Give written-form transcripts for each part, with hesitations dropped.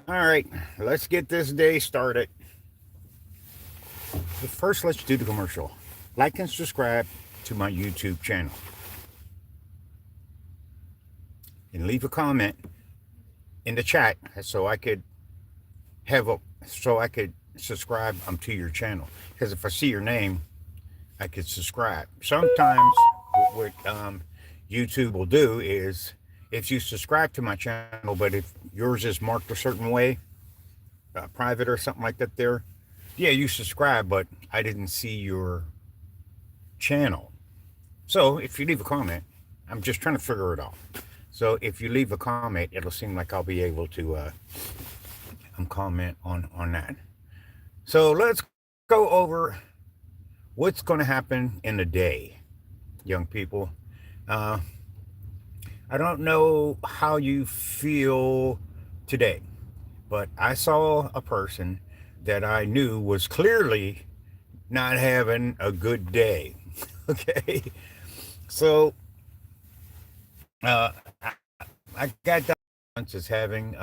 All right, let's get this day started. But first, let's do the commercial. Like and subscribe to my YouTube channel and leave a comment in the chat so I could have a so I could subscribe to your channel. Because if I see your name, I could subscribe. Sometimes what YouTube will do is if you subscribe to my channel, but if yours is marked a certain way, private or something like that, there, yeah, you subscribe, but I didn't see your channel. So if you leave a comment, I'm just trying to figure it out. So if you leave a comment, it'll seem like I'll be able to comment on that. So let's go over what's going to happen in a day, young people. Uh, I don't know how you feel today, but I saw a person that I knew was clearly not having a good day. Okay, so I got diagnosed as having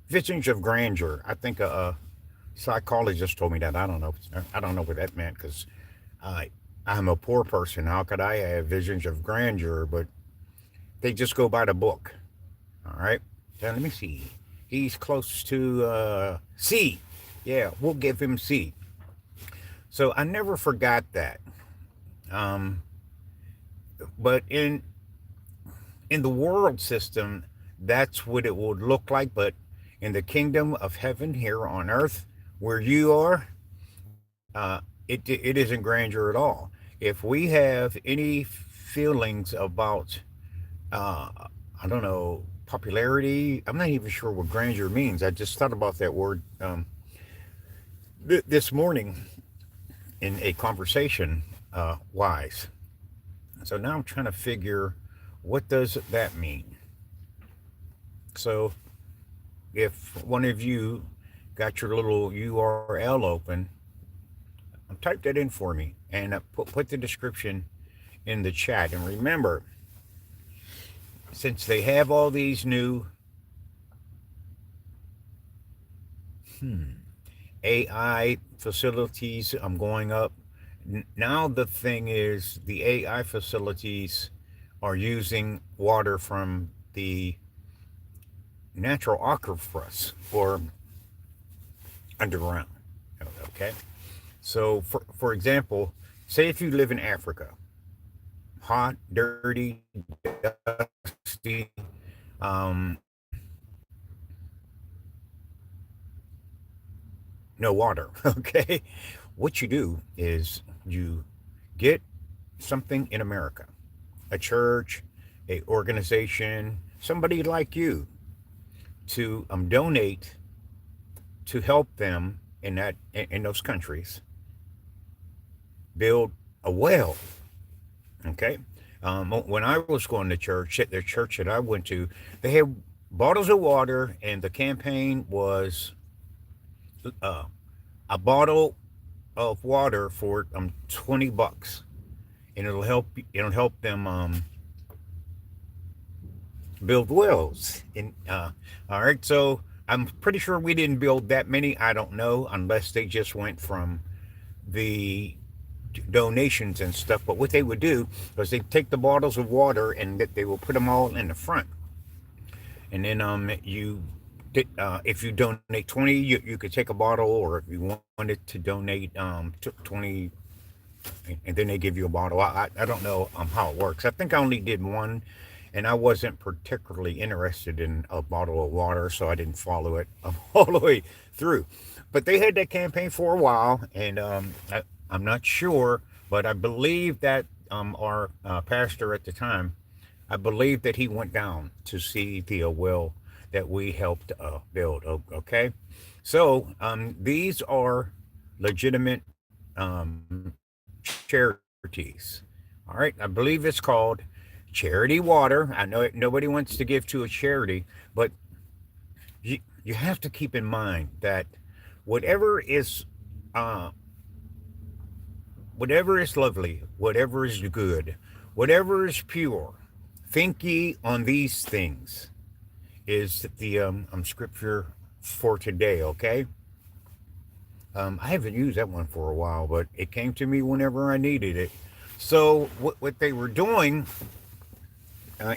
visions of grandeur. I think a psychologist told me that. I don't know. I don't know what that meant because I I'm a poor person. How could I have visions of grandeur? But they just go by the book. All right. Now let me see. He's close to C. Yeah, we'll give him C. So I never forgot that. Um, but in the world system, that's what it would look like. But in the kingdom of heaven here on earth, where you are, it isn't grandeur at all. If we have any feelings about, uh, I don't know, popularity, I'm not even sure what grandeur means. I just thought about that word this morning in a conversation wise. So now I'm trying to figure what does that mean. So if one of you got your little URL open, type that in for me and put the description in the chat. And remember, since they have all these new AI facilities, I'm going up. Now the thing is, the AI facilities are using water from the natural aquifers or underground. Okay, so for example, say if you live in Africa, hot, dirty, dusty, um, no water. Okay, what you do is you get something in America, a church, a organization, somebody like you, to donate to help them in those countries build a well. Okay, when I was going to church, at the church that I went to, they had bottles of water, and the campaign was uh, a bottle of water for $20, and it'll help them build wells. And all right, so I'm pretty sure we didn't build that many. I don't know unless they just went from the donations and stuff. But what they would do was they take the bottles of water and that they will put them all in the front, and then if you donate 20, you could take a bottle, or if you wanted to donate 20, and then they give you a bottle. I don't know how it works. I think I only did one, and I wasn't particularly interested in a bottle of water, so I didn't follow it all the way through. But they had that campaign for a while, and I'm not sure, but I believe that our pastor at the time, I believe that he went down to see the well that we helped build. Okay, so these are legitimate charities. All right, I believe it's called charity water. I know nobody wants to give to a charity, but you have to keep in mind that whatever is uh, whatever is lovely, whatever is good, whatever is pure, think ye on these things, is the scripture for today, okay? I haven't used that one for a while, but it came to me whenever I needed it. So, what they were doing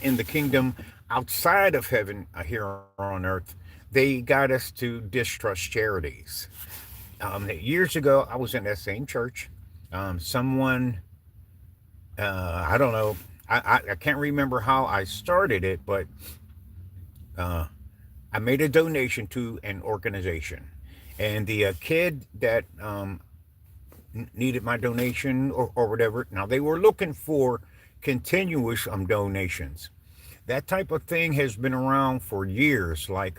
in the kingdom outside of heaven here on earth, they got us to distrust charities. Years ago, I was in that same church. Someone, I don't know, I can't remember how I started it, but uh, I made a donation to an organization. And the kid that needed my donation or whatever, now they were looking for continuous donations. That type of thing has been around for years. Like,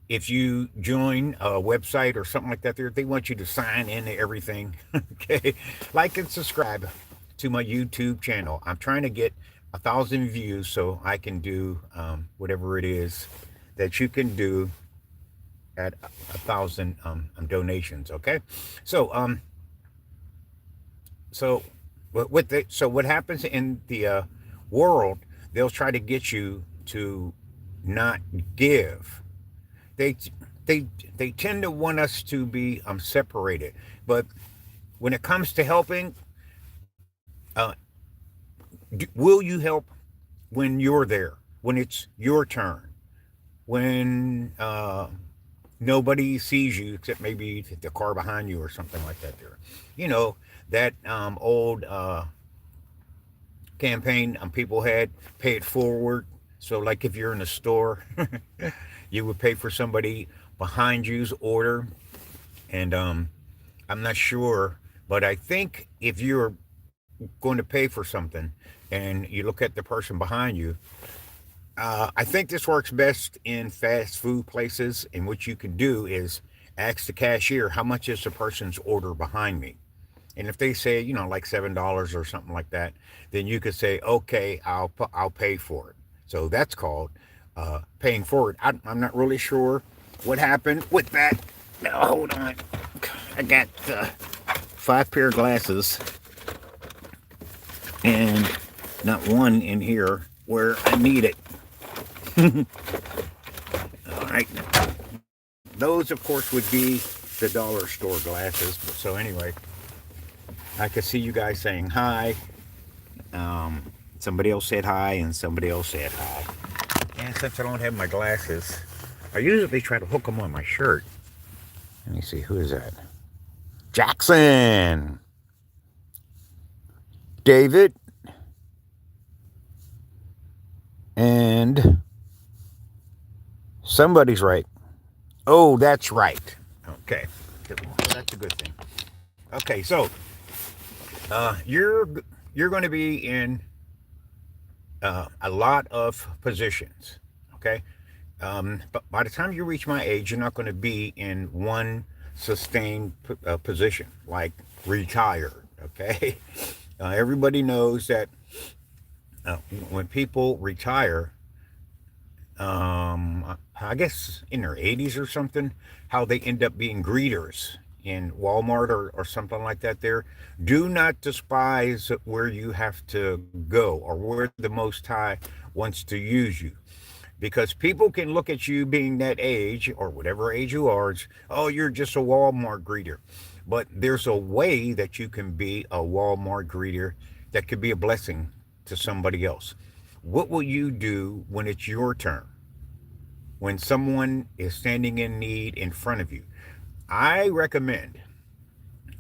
if you join a website or something like that, they want you to sign into everything. Okay, like and subscribe to my YouTube channel. I'm trying to get 1,000 views so I can do whatever it is that you can do at 1,000 donations. Okay, so so what happens in the world? They'll try to get you to not give. They they they tend to want us to be separated. But when it comes to helping, uh, will you help when you're there, when it's your turn, when nobody sees you except maybe the car behind you or something like that? There, you know that old campaign people had, pay it forward. So, like if you're in a store, you would pay for somebody behind you's order. And I'm not sure, but I think if you're going to pay for something and you look at the person behind you, I think this works best in fast food places. And what you can do is ask the cashier, how much is the person's order behind me? And if they say, like $7 or something like that, then you could say, okay, I'll pay for it. So that's called paying forward. I'm not really sure what happened with that. Now, hold on. I got 5 pair of glasses and not one in here where I need it. All right. Those, of course, would be the dollar store glasses. So, anyway, I could see you guys saying hi. Somebody else said hi, and somebody else said hi. And since I don't have my glasses, I usually try to hook them on my shirt. Let me see, who is that? Jackson! David. And somebody's right. Oh, that's right. Okay. Well, that's a good thing. Okay, so you're going to be in a lot of positions. Okay, but by the time you reach my age, you're not going to be in one sustained position like retired. Okay, everybody knows that when people retire, I guess in their 80s or something, how they end up being greeters in Walmart or something like that. There, do not despise where you have to go or where the Most High wants to use you, because people can look at you being that age or whatever age you are. It's, oh, you're just a Walmart greeter. But there's a way that you can be a Walmart greeter that could be a blessing to somebody else. What will you do when it's your turn? When someone is standing in need in front of you? I recommend,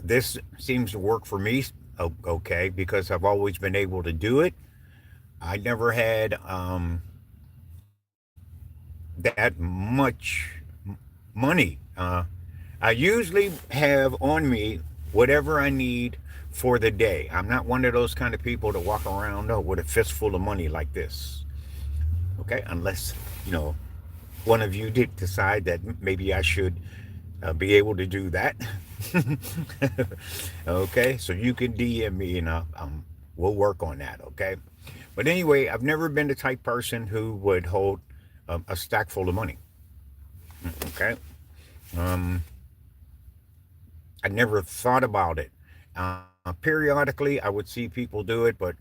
this seems to work for me okay, because I've always been able to do it. I never had that much money. I usually have on me whatever I need for the day. I'm not one of those kind of people that walk around with a fistful of money like this. Okay, unless one of you did decide that maybe I should be able to do that. Okay, so you can DM me and we'll work on that. Okay, but anyway, I've never been the type person who would hold a stack full of money. Okay, um, I never thought about it. Periodically, I would see people do it, but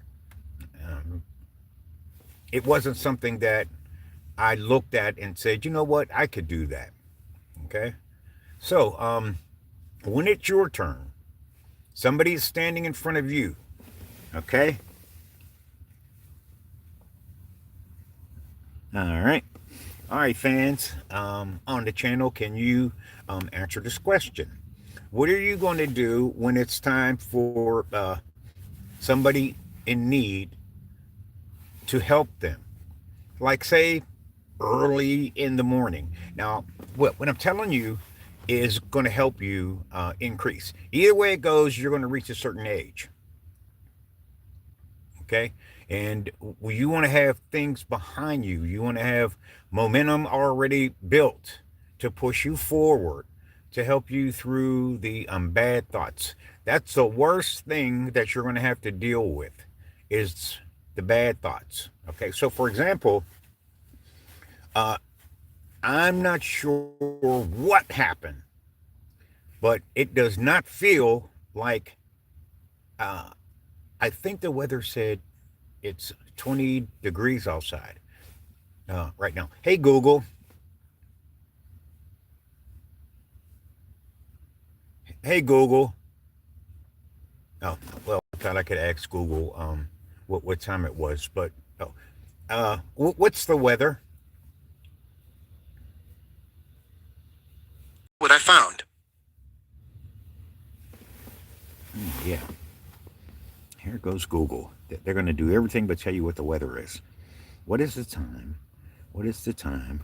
um, it wasn't something that I looked at and said, you know what, I could do that. Okay. So, when it's your turn, somebody is standing in front of you. Okay. All right. All right, fans on the channel, can you answer this question? What are you going to do when it's time for somebody in need to help them? Like, say, early in the morning. Now, what I'm telling you is going to help you increase. Either way it goes, you're going to reach a certain age. Okay. And you want to have things behind you. You want to have momentum already built to push you forward, to help you through the bad thoughts. That's the worst thing that you're going to have to deal with is the bad thoughts. Okay. So, for example, uh, I'm not sure what happened, but it does not feel like, uh, I think the weather said it's 20 degrees outside right now. Hey, Google. Hey, Google. Oh, well, I thought I could ask Google what time it was, but oh, what's the weather? What I found. Yeah, here goes Google. They're going to do everything but tell you what the weather is. What is the time? What is the time?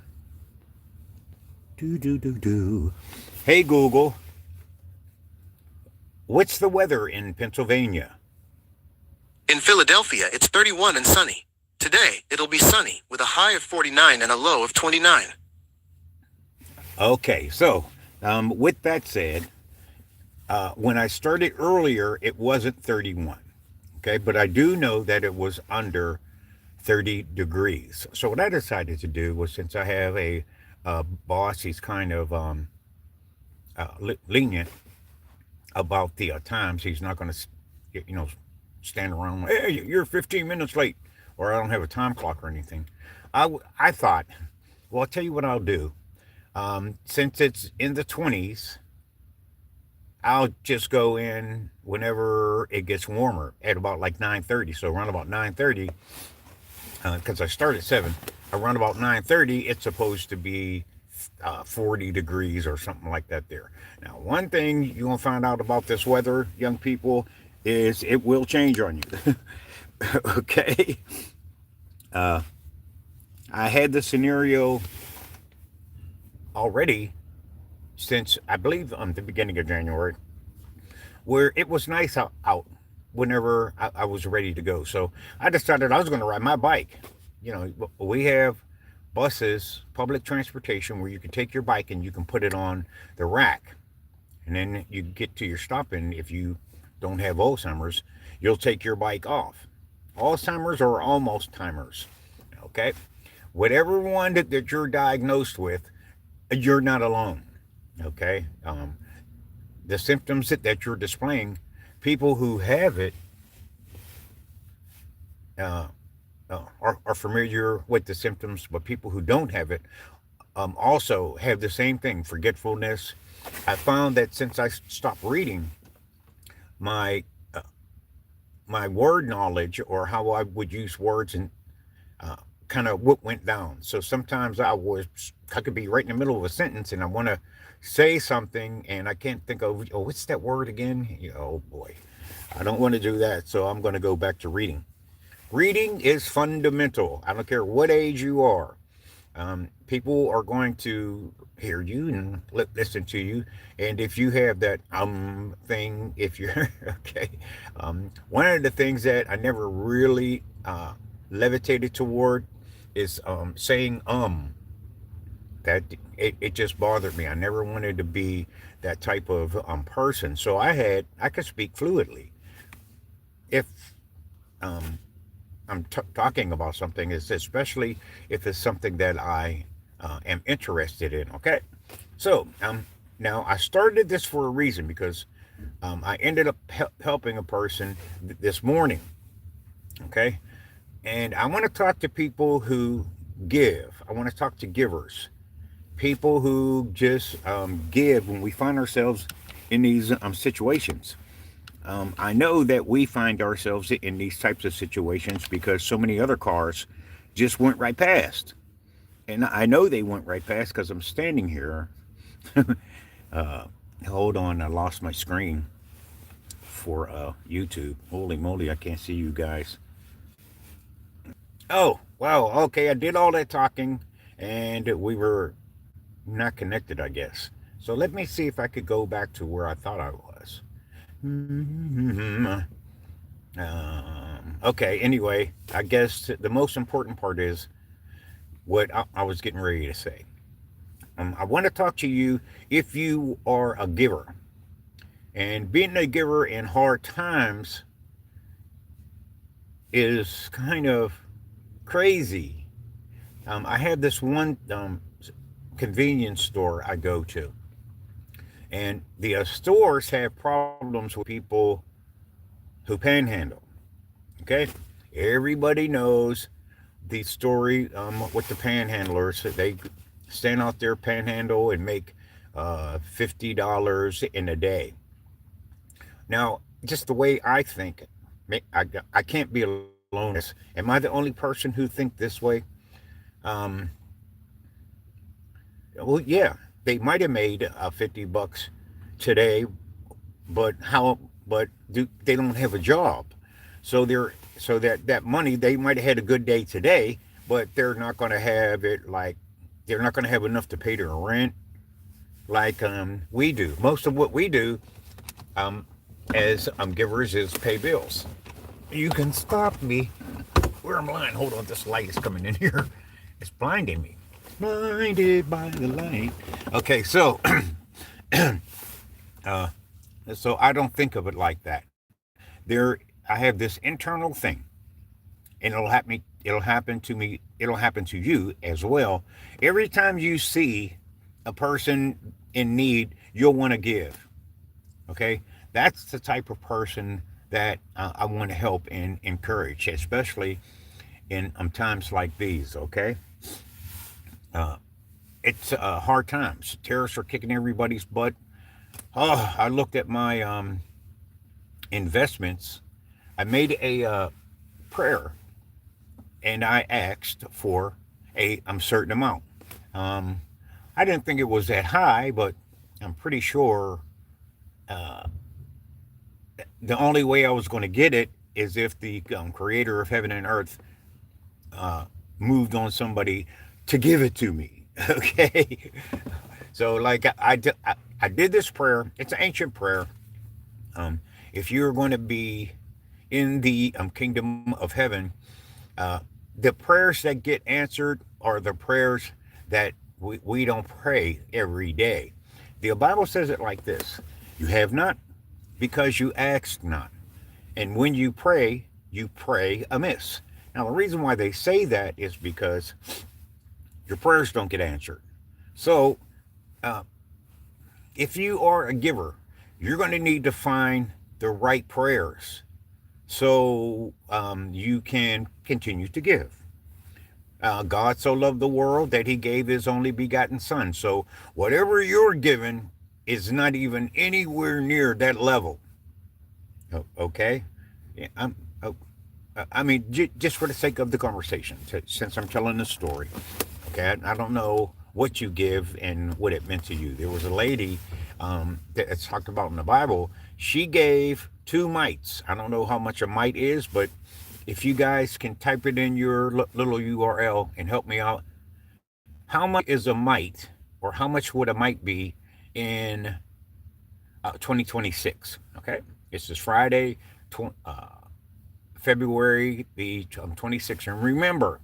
Do, do, do, do. Hey, Google. What's the weather in Pennsylvania? In Philadelphia, it's 31 and sunny. Today, it'll be sunny with a high of 49 and a low of 29. Okay, so with that said, when I started earlier, it wasn't 31. Okay, but I do know that it was under 30 degrees. So what I decided to do was, since I have a boss, he's kind of lenient about the times. He's not going to, you know, stand around. Hey, you're 15 minutes late, or I don't have a time clock or anything. I thought, well, I'll tell you what I'll do. Since it's in the 20s, I'll just go in whenever it gets warmer at about like 9:30. So around about 9:30, because I start at 7, around about 9:30, it's supposed to be 40 degrees or something like that there. Now, one thing you're going to find out about this weather, young people, is it will change on you. Okay. Uh, I had the scenario already since, I believe, the beginning of January, where it was nice out whenever I was ready to go. So I decided I was going to ride my bike. You know, we have buses, public transportation, where you can take your bike and you can put it on the rack. And then you get to your stop, and if you don't have Alzheimer's, you'll take your bike off. Alzheimer's or almost timers. Okay? Whatever one that you're diagnosed with, you're not alone. Okay? The symptoms that you're displaying, people who have it uh, are familiar with the symptoms, but people who don't have it also have the same thing, forgetfulness. I found that since I stopped reading, my my word knowledge, or how I would use words, and uh, kind of what went down. So sometimes I could be right in the middle of a sentence and I want to say something and I can't think of, oh, what's that word again? Oh boy, I don't want to do that. So I'm going to go back to reading. Reading is fundamental. I don't care what age you are. People are going to hear you and listen to you. And if you have that thing, if you're okay, one of the things that I never really levitated toward is saying that it just bothered me. I never wanted to be that type of person. So I could speak fluidly if um, I'm talking about something, is especially if it's something that I am interested in. Okay, so now I started this for a reason, because I ended up helping a person this morning. Okay, and I want to talk to people who give. I want to talk to givers, people who just give when we find ourselves in these situations. I know that we find ourselves in these types of situations because so many other cars just went right past. And I know they went right past because I'm standing here. Hold on, I lost my screen for YouTube. Holy moly, I can't see you guys. Oh, wow. Okay, I did all that talking and we were not connected, I guess. So let me see if I could go back to where I thought I was. Okay, anyway, I guess the most important part is what I was getting ready to say. I want to talk to you if you are a giver. And being a giver in hard times is kind of crazy. I have this one convenience store I go to, and the stores have problems with people who panhandle. Okay, everybody knows the story with the panhandlers. They stand out there, panhandle, and make $50 in a day. Now, just the way I think, I can't be alone in this. Am I the only person who think this way? Um, well, yeah, they might have made $50 today, but how? But they don't have a job, so that money they might have had a good day today, but they're not going to have it like they're not going to have enough to pay their rent like we do. Most of what we do um, as givers is pay bills. You can stop me. Where am I? Hold on, this light is coming in here. It's blinding me. Blinded by the light. Okay, so uh, so I don't think of it like that. There, I have this internal thing, and it'll happen to you as well. Every time you see a person in need, you'll want to give. Okay, that's the type of person that I want to help and encourage, especially in times like these. Okay, uh, it's hard times. Terrorists are kicking everybody's butt. Oh, I looked at my investments. I made a prayer and I asked for a certain amount. Um, I didn't think it was that high, but I'm pretty sure the only way I was going to get it is if the creator of heaven and earth moved on somebody to give it to me. Okay. So, like, I did this prayer. It's an ancient prayer. If you're going to be in the kingdom of heaven, uh, the prayers that get answered are the prayers that we don't pray every day. The Bible says it like this: you have not because you ask not. And when you pray amiss. Now, the reason why they say that is because your prayers don't get answered. So, uh, if you are a giver, you're going to need to find the right prayers so you can continue to give. God so loved the world that he gave his only begotten son. So whatever you're given is not even anywhere near that level. Okay? Yeah, I mean, just for the sake of the conversation, since I'm telling the story, okay, I don't know what you give and what it meant to you. There was a lady that's talked about in the Bible. She gave 2 mites. I don't know how much a mite is, but if you guys can type it in your little URL and help me out, how much is a mite, or how much would a mite be in 2026? Okay, this is Friday, February the 26th, and remember,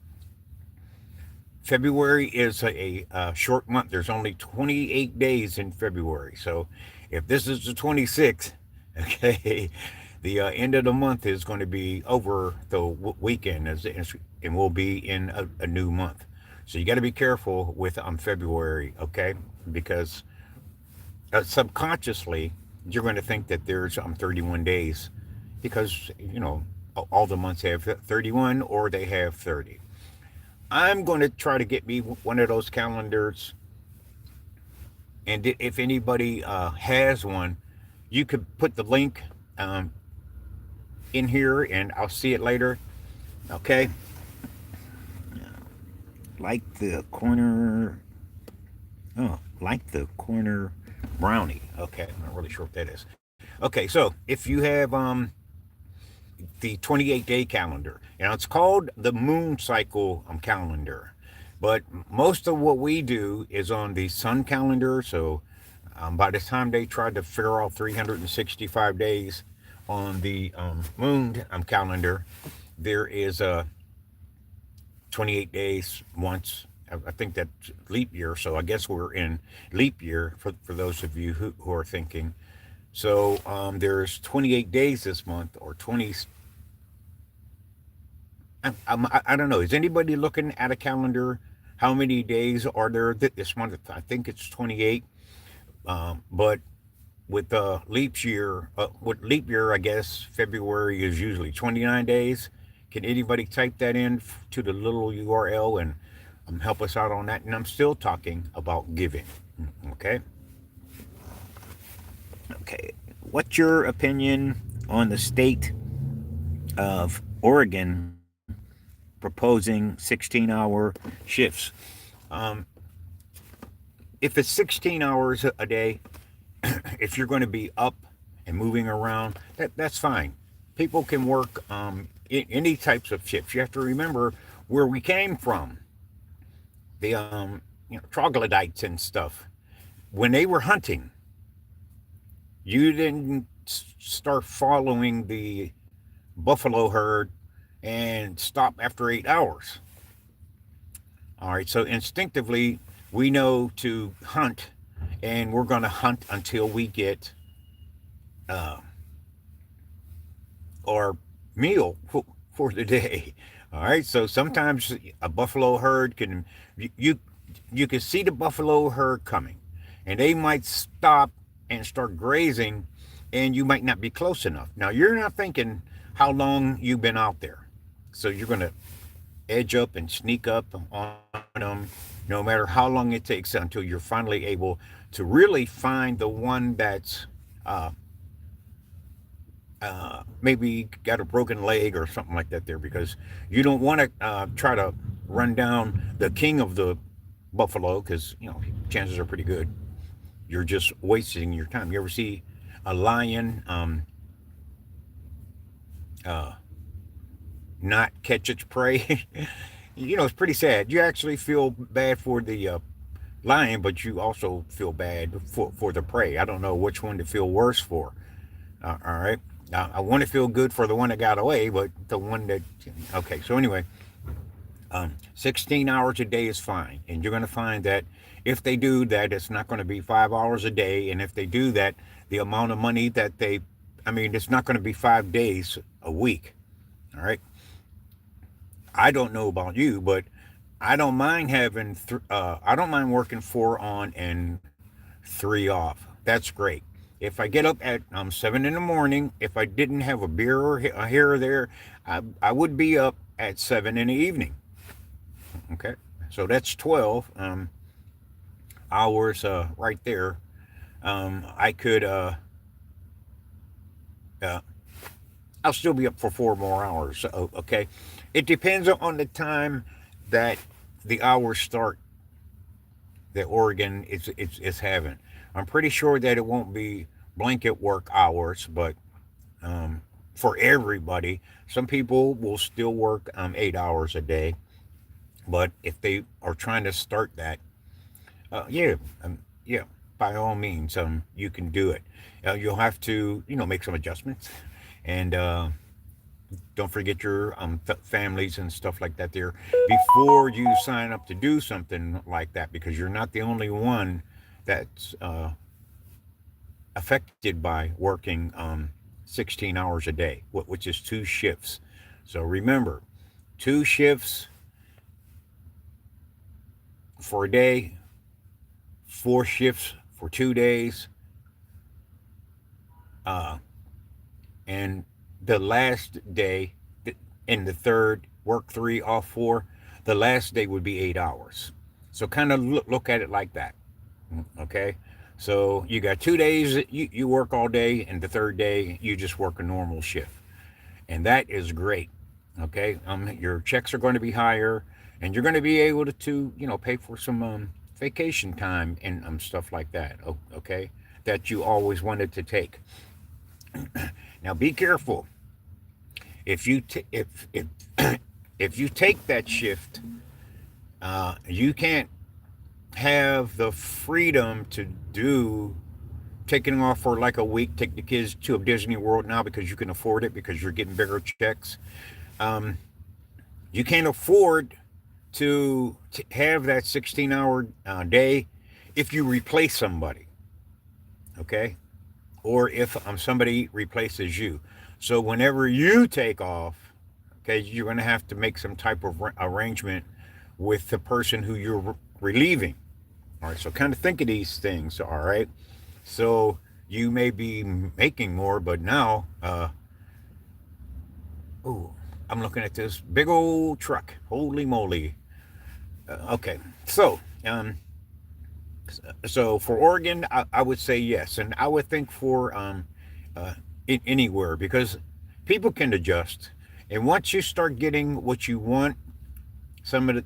February is a short month. There's only 28 days in February. So if this is the 26th, okay, the end of the month is going to be over the weekend, and we'll be in a new month. So you got to be careful with February, okay? Because subconsciously, you're going to think that there's 31 days because, all the months have 31 or they have 30. I'm going to try to get me one of those calendars, and if anybody has one, you could put the link um, in here, and I'll see it later. Okay, like the corner. Oh, like the corner brownie. Okay, I'm not really sure what that is. Okay, so if you have the 28-day calendar, it's called the moon cycle calendar, but most of what we do is on the sun calendar. So by the time they tried to figure out 365 days on the moon calendar, there is a 28 days once. I think that's leap year. So I guess we're in leap year for those of you who are thinking. So there's 28 days this month, or 20. I don't know. Is anybody looking at a calendar? How many days are there this month? I think it's 28. But with leap year, I guess February is usually 29 days. Can anybody type that in to the little URL and help us out on that? And I'm still talking about giving. Okay. Okay. What's your opinion on the state of Oregon proposing 16-hour shifts? Um, if it's 16 hours a day, if you're going to be up and moving around, that's fine. People can work any types of shifts. You have to remember where we came from. The troglodytes and stuff. When they were hunting, you didn't start following the buffalo herd and stop after 8 hours. All right, so instinctively, we know to hunt, and we're going to hunt until we get uh, our meal for the day. All right, so sometimes a buffalo herd you you can see the buffalo herd coming, and they might stop and start grazing, and you might not be close enough. Now you're not thinking how long you've been out there, so you're going to edge up and sneak up on them, no matter how long it takes until you're finally able to really find the one that's uh, maybe got a broken leg or something like that there, because you don't want to try to run down the king of the buffalo, because chances are pretty good you're just wasting your time. You ever see a lion uh, not catch its prey? It's pretty sad. You actually feel bad for the lion, but you also feel bad for the prey. I don't know which one to feel worse for. All right. I want to feel good for the one that got away, but the one that. Okay. So, anyway, 16 hours a day is fine. And you're going to find that if they do that, it's not going to be 5 hours a day. And if they do that, the amount of money that it's not going to be 5 days a week. All right. I don't know about you, but I don't mind I don't mind working 4 on and 3 off. That's great. If I get up at 7 in the morning, if I didn't have a beer or here or there, I would be up at 7 in the evening. Okay, so that's 12 hours right there. I could uh, I'll still be up for 4 more hours. So, okay, it depends on the time that the hours start that Oregon is having. I'm pretty sure that it won't be blanket work hours, but for everybody, some people will still work 8 hours a day. But if they are trying to start that, yeah, by all means, you can do it. You'll have to, make some adjustments, and don't forget your families and stuff like that there before you sign up to do something like that, because you're not the only one that's affected by working 16 hours a day, which is 2 shifts. So remember, 2 shifts for a day, 4 shifts for 2 days, uh, and the last day in the third, work 3, off 4. The last day would be 8 hours. So kind of look at it like that. Okay. So you got 2 days that you work all day, and the third day you just work a normal shift. And that is great. Okay. Your checks are going to be higher, and you're going to be able to pay for some vacation time and stuff like that. Okay. That you always wanted to take. Now be careful. If if you take that shift, you can't have the freedom to do taking off for like a week, take the kids to a Disney World now because you can afford it because you're getting bigger checks. Um, you can't afford to have that 16-hour day if you replace somebody, okay? Or if somebody replaces you. So whenever you take off, okay, you're going to have to make some type of arrangement with the person who you're relieving. All right, so kind of think of these things. All right, so you may be making more, but now, oh, I'm looking at this big old truck. Holy moly! Okay, um, so for Oregon, I would say yes, and I would think for uh, anywhere because people can adjust, and once you start getting what you want, some of the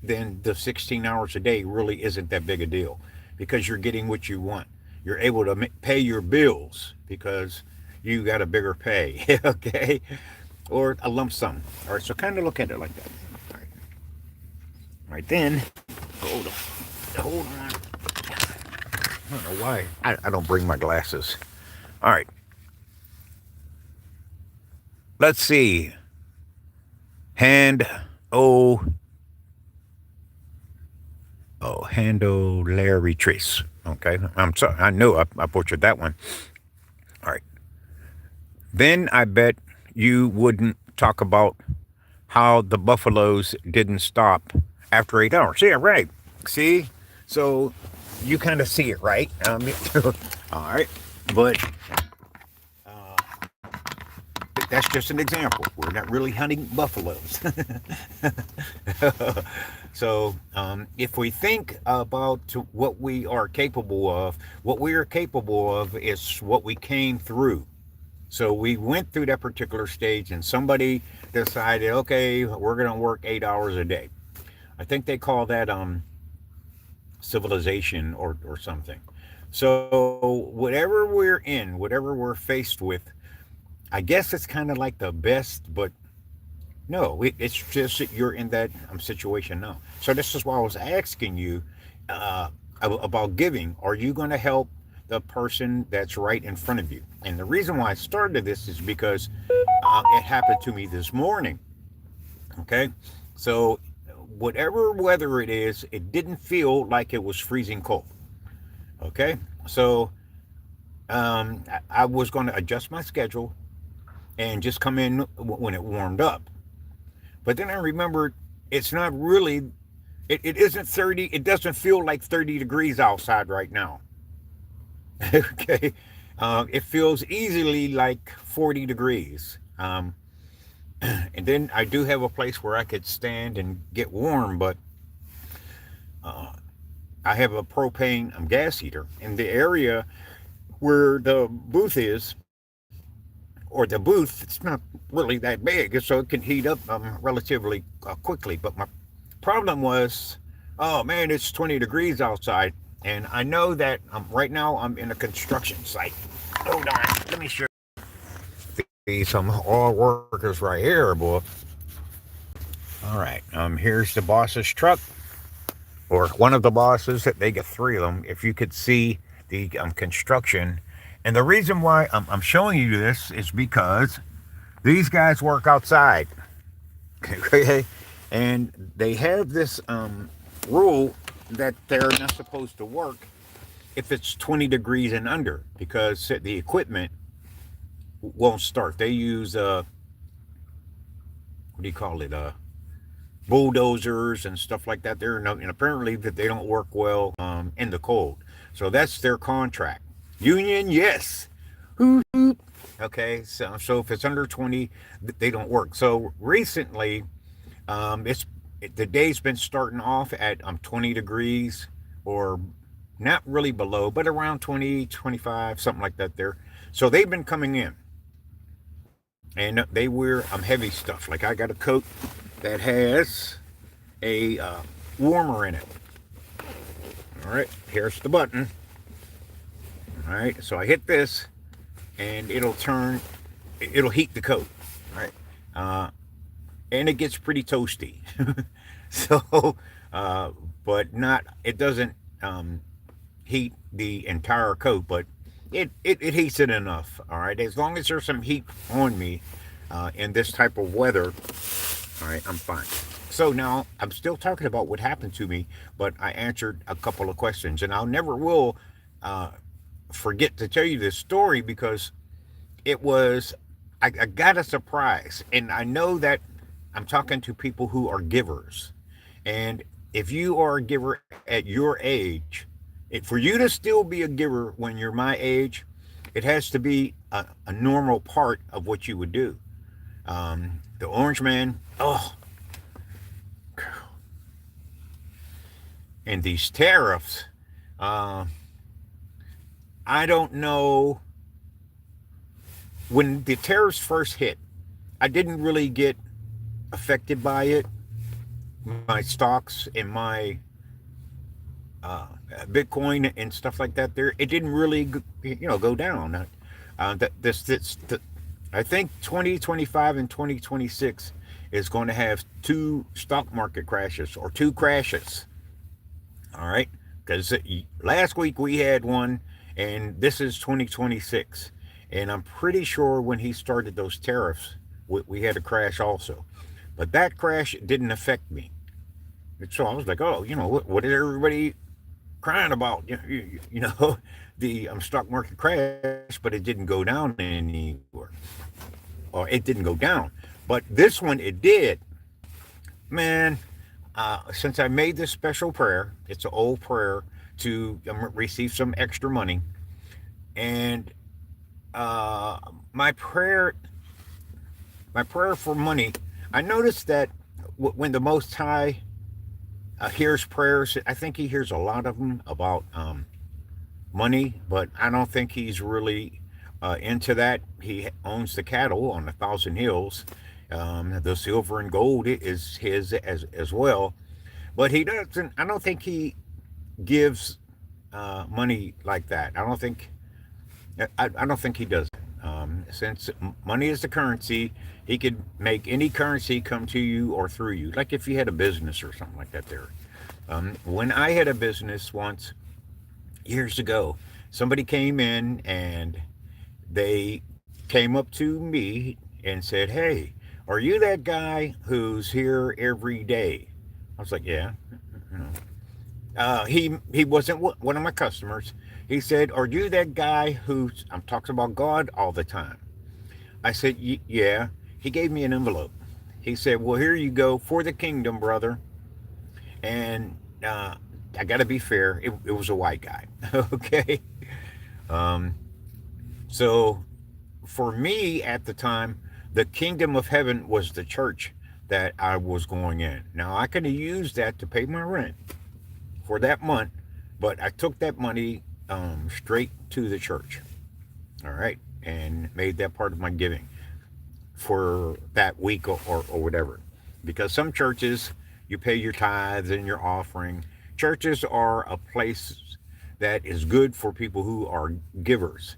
then the 16 hours a day really isn't that big a deal because you're getting what you want. You're able to pay your bills because you got a bigger pay, okay, or a lump sum. All right, so kind of look at it like that. All right, all right then. Hold on. I don't know why I don't bring my glasses. All right, let's see. Hand O Handle Larry Trace. Okay, I'm sorry. I know I butchered that one. All right. Then I bet you wouldn't talk about how the buffaloes didn't stop after 8 hours. Yeah, right. See, so you kind of see it, right? All right, but that's just an example. We're not really hunting buffaloes. So, if we think about what we are capable of, what we are capable of is what we came through. So we went through that particular stage, and somebody decided, okay, we're going to work 8 hours a day. I think they call that civilization or something. So whatever we're in, whatever we're faced with, I guess it's kind of like the best, but no, it's just that you're in that situation now. So this is why I was asking you about giving. Are you going to help the person that's right in front of you? And the reason why I started this is because it happened to me this morning. Okay, so whatever weather it is, it didn't feel like it was freezing cold. Okay, so I was going to adjust my schedule and just come in when it warmed up. But then I remembered it's not really, it isn't 30, it doesn't feel like 30 degrees outside right now. Okay. It feels easily like 40 degrees. And then I do have a place where I could stand and get warm, but I have a propane gas heater in the area where the booth is, or the booth. It's not really that big, so it can heat up relatively quickly. But my problem was, oh man, it's 20 degrees outside, and I know that right now I'm in a construction site. Hold on, let me show you some all workers right here, boy. All right, here's the boss's truck, or one of the bosses. They get three of them. If you could see the construction, and the reason why I'm showing you this is because these guys work outside, okay, and they have this rule that they're not supposed to work if it's 20 degrees and under because the equipment won't start. They use what do you call it? Bulldozers and stuff like that. They're and apparently that they don't work well in the cold. So that's their contract. Union, yes. Hoot hoot. Okay, so if it's under 20, they don't work. So recently, It's the day's been starting off at 20 degrees, or not really below, but around 20, 25, something like that there. So they've been coming in, and they wear heavy stuff. Like I got a coat that has a warmer in it. All right, here's the button. All right, so I hit this, and it'll heat the coat. All right, uh, and it gets pretty toasty. so, uh, but not, it doesn't heat the entire coat, but it heats it enough. All right, as long as there's some heat on me in this type of weather, all right, I'm fine. So now I'm still talking about what happened to me, but I answered a couple of questions, and I'll never will uh, forget to tell you this story because it was I got a surprise, and I know that I'm talking to people who are givers, and if you are a giver at your age, for you to still be a giver when you're my age, it has to be a normal part of what you would do. The orange man, oh, and these tariffs, uh, I don't know. When the tariffs first hit, I didn't really get affected by it. My stocks and my Bitcoin and stuff like that, there, it didn't really, go down. I think 2025 and 2026 is going to have two stock market crashes or two crashes. All right, because last week we had one, and this is 2026, and I'm pretty sure when he started those tariffs, we had a crash also, but that crash didn't affect me. So I was like, oh, what is everybody crying about? The stock market crash, but it didn't go down anywhere, or it didn't go down. But this one, it did. Man, since I made this special prayer, it's an old prayer to receive some extra money, and uh, my prayer, my prayer for money. I noticed that when the Most High hears prayers, I think He hears a lot of them about money, but I don't think He's really into that. He owns the cattle on 1,000 hills. The silver and gold is His as well, but He doesn't. I don't think He gives money like that. I don't think He does. Since money is the currency, He could make any currency come to you or through you. Like if you had a business or something like that. There, when I had a business once years ago, somebody came in and they came up to me and said, "Hey, are you that guy who's here every day?" I was like, "Yeah." You know. He wasn't one of my customers. He said, "Are you that guy who I'm talking about God all the time?" I said, "Yeah." He gave me an envelope. He said, "Well, here you go for the kingdom, brother." And I got to be fair. It was a white guy. Okay. Um, so for me at the time, the kingdom of heaven was the church that I was going in. Now I could have used that to pay my rent for that month, but I took that money straight to the church. All right, and made that part of my giving for that week, or whatever. Because some churches, you pay your tithes and your offering. Churches are a place that is good for people who are givers,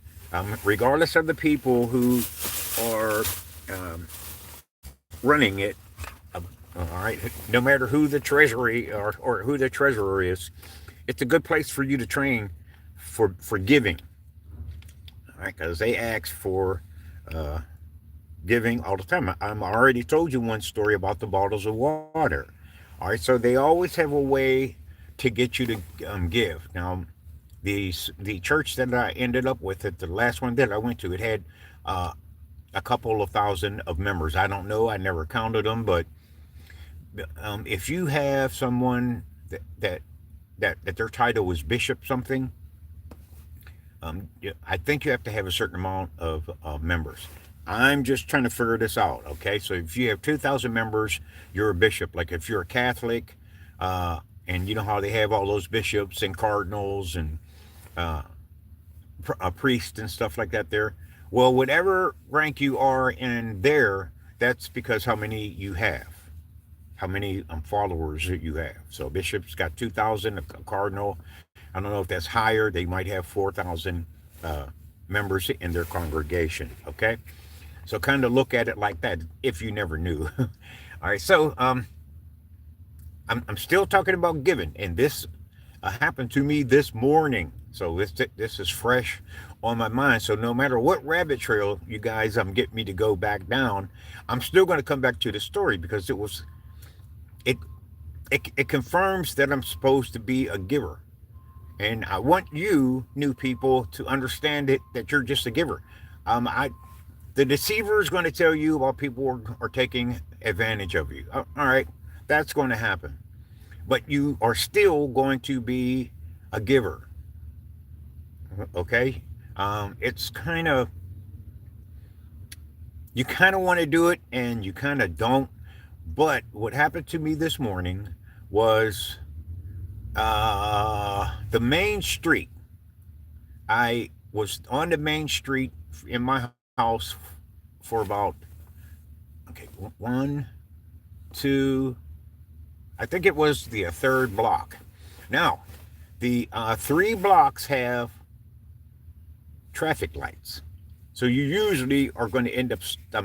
regardless of the people who are running it. All right, no matter who the treasury or who the treasurer is, it's a good place for you to train for giving. All right, because they ask for uh, giving all the time. I'm already told you one story about the bottles of water. All right, so they always have a way to get you to give. Now, the church that I ended up with, at the last one that I went to, it had uh, a couple of thousand of members. I don't know. I never counted them, but if you have someone that their title was bishop something, I think you have to have a certain amount of members. I'm just trying to figure this out. Okay, so if you have 2,000 members, you're a bishop. Like if you're a Catholic, and you know how they have all those bishops and cardinals and a priest and stuff like that there. Well, whatever rank you are in there, that's because how many you have, how many followers that you have. So bishop's got 2,000, a cardinal, I don't know if that's higher. They might have 4,000 uh, members in their congregation. Okay, so kind of look at it like that if you never knew. All right, so I'm still talking about giving, and this happened to me this morning. So this is fresh on my mind. So no matter what rabbit trail you guys get me to go back down, I'm still going to come back to the story because it it confirms that I'm supposed to be a giver. And I want you new people to understand it that you're just a giver. I The deceiver is going to tell you while people are taking advantage of you. All right, that's going to happen, but you are still going to be a giver. Okay, it's kind of you kind of want to do it and you kind of don't. But what happened to me this morning was the main street. I was on the main street in my house for about okay one, two. I think it was the third block. Now, the three blocks have traffic lights, so you usually are going to end up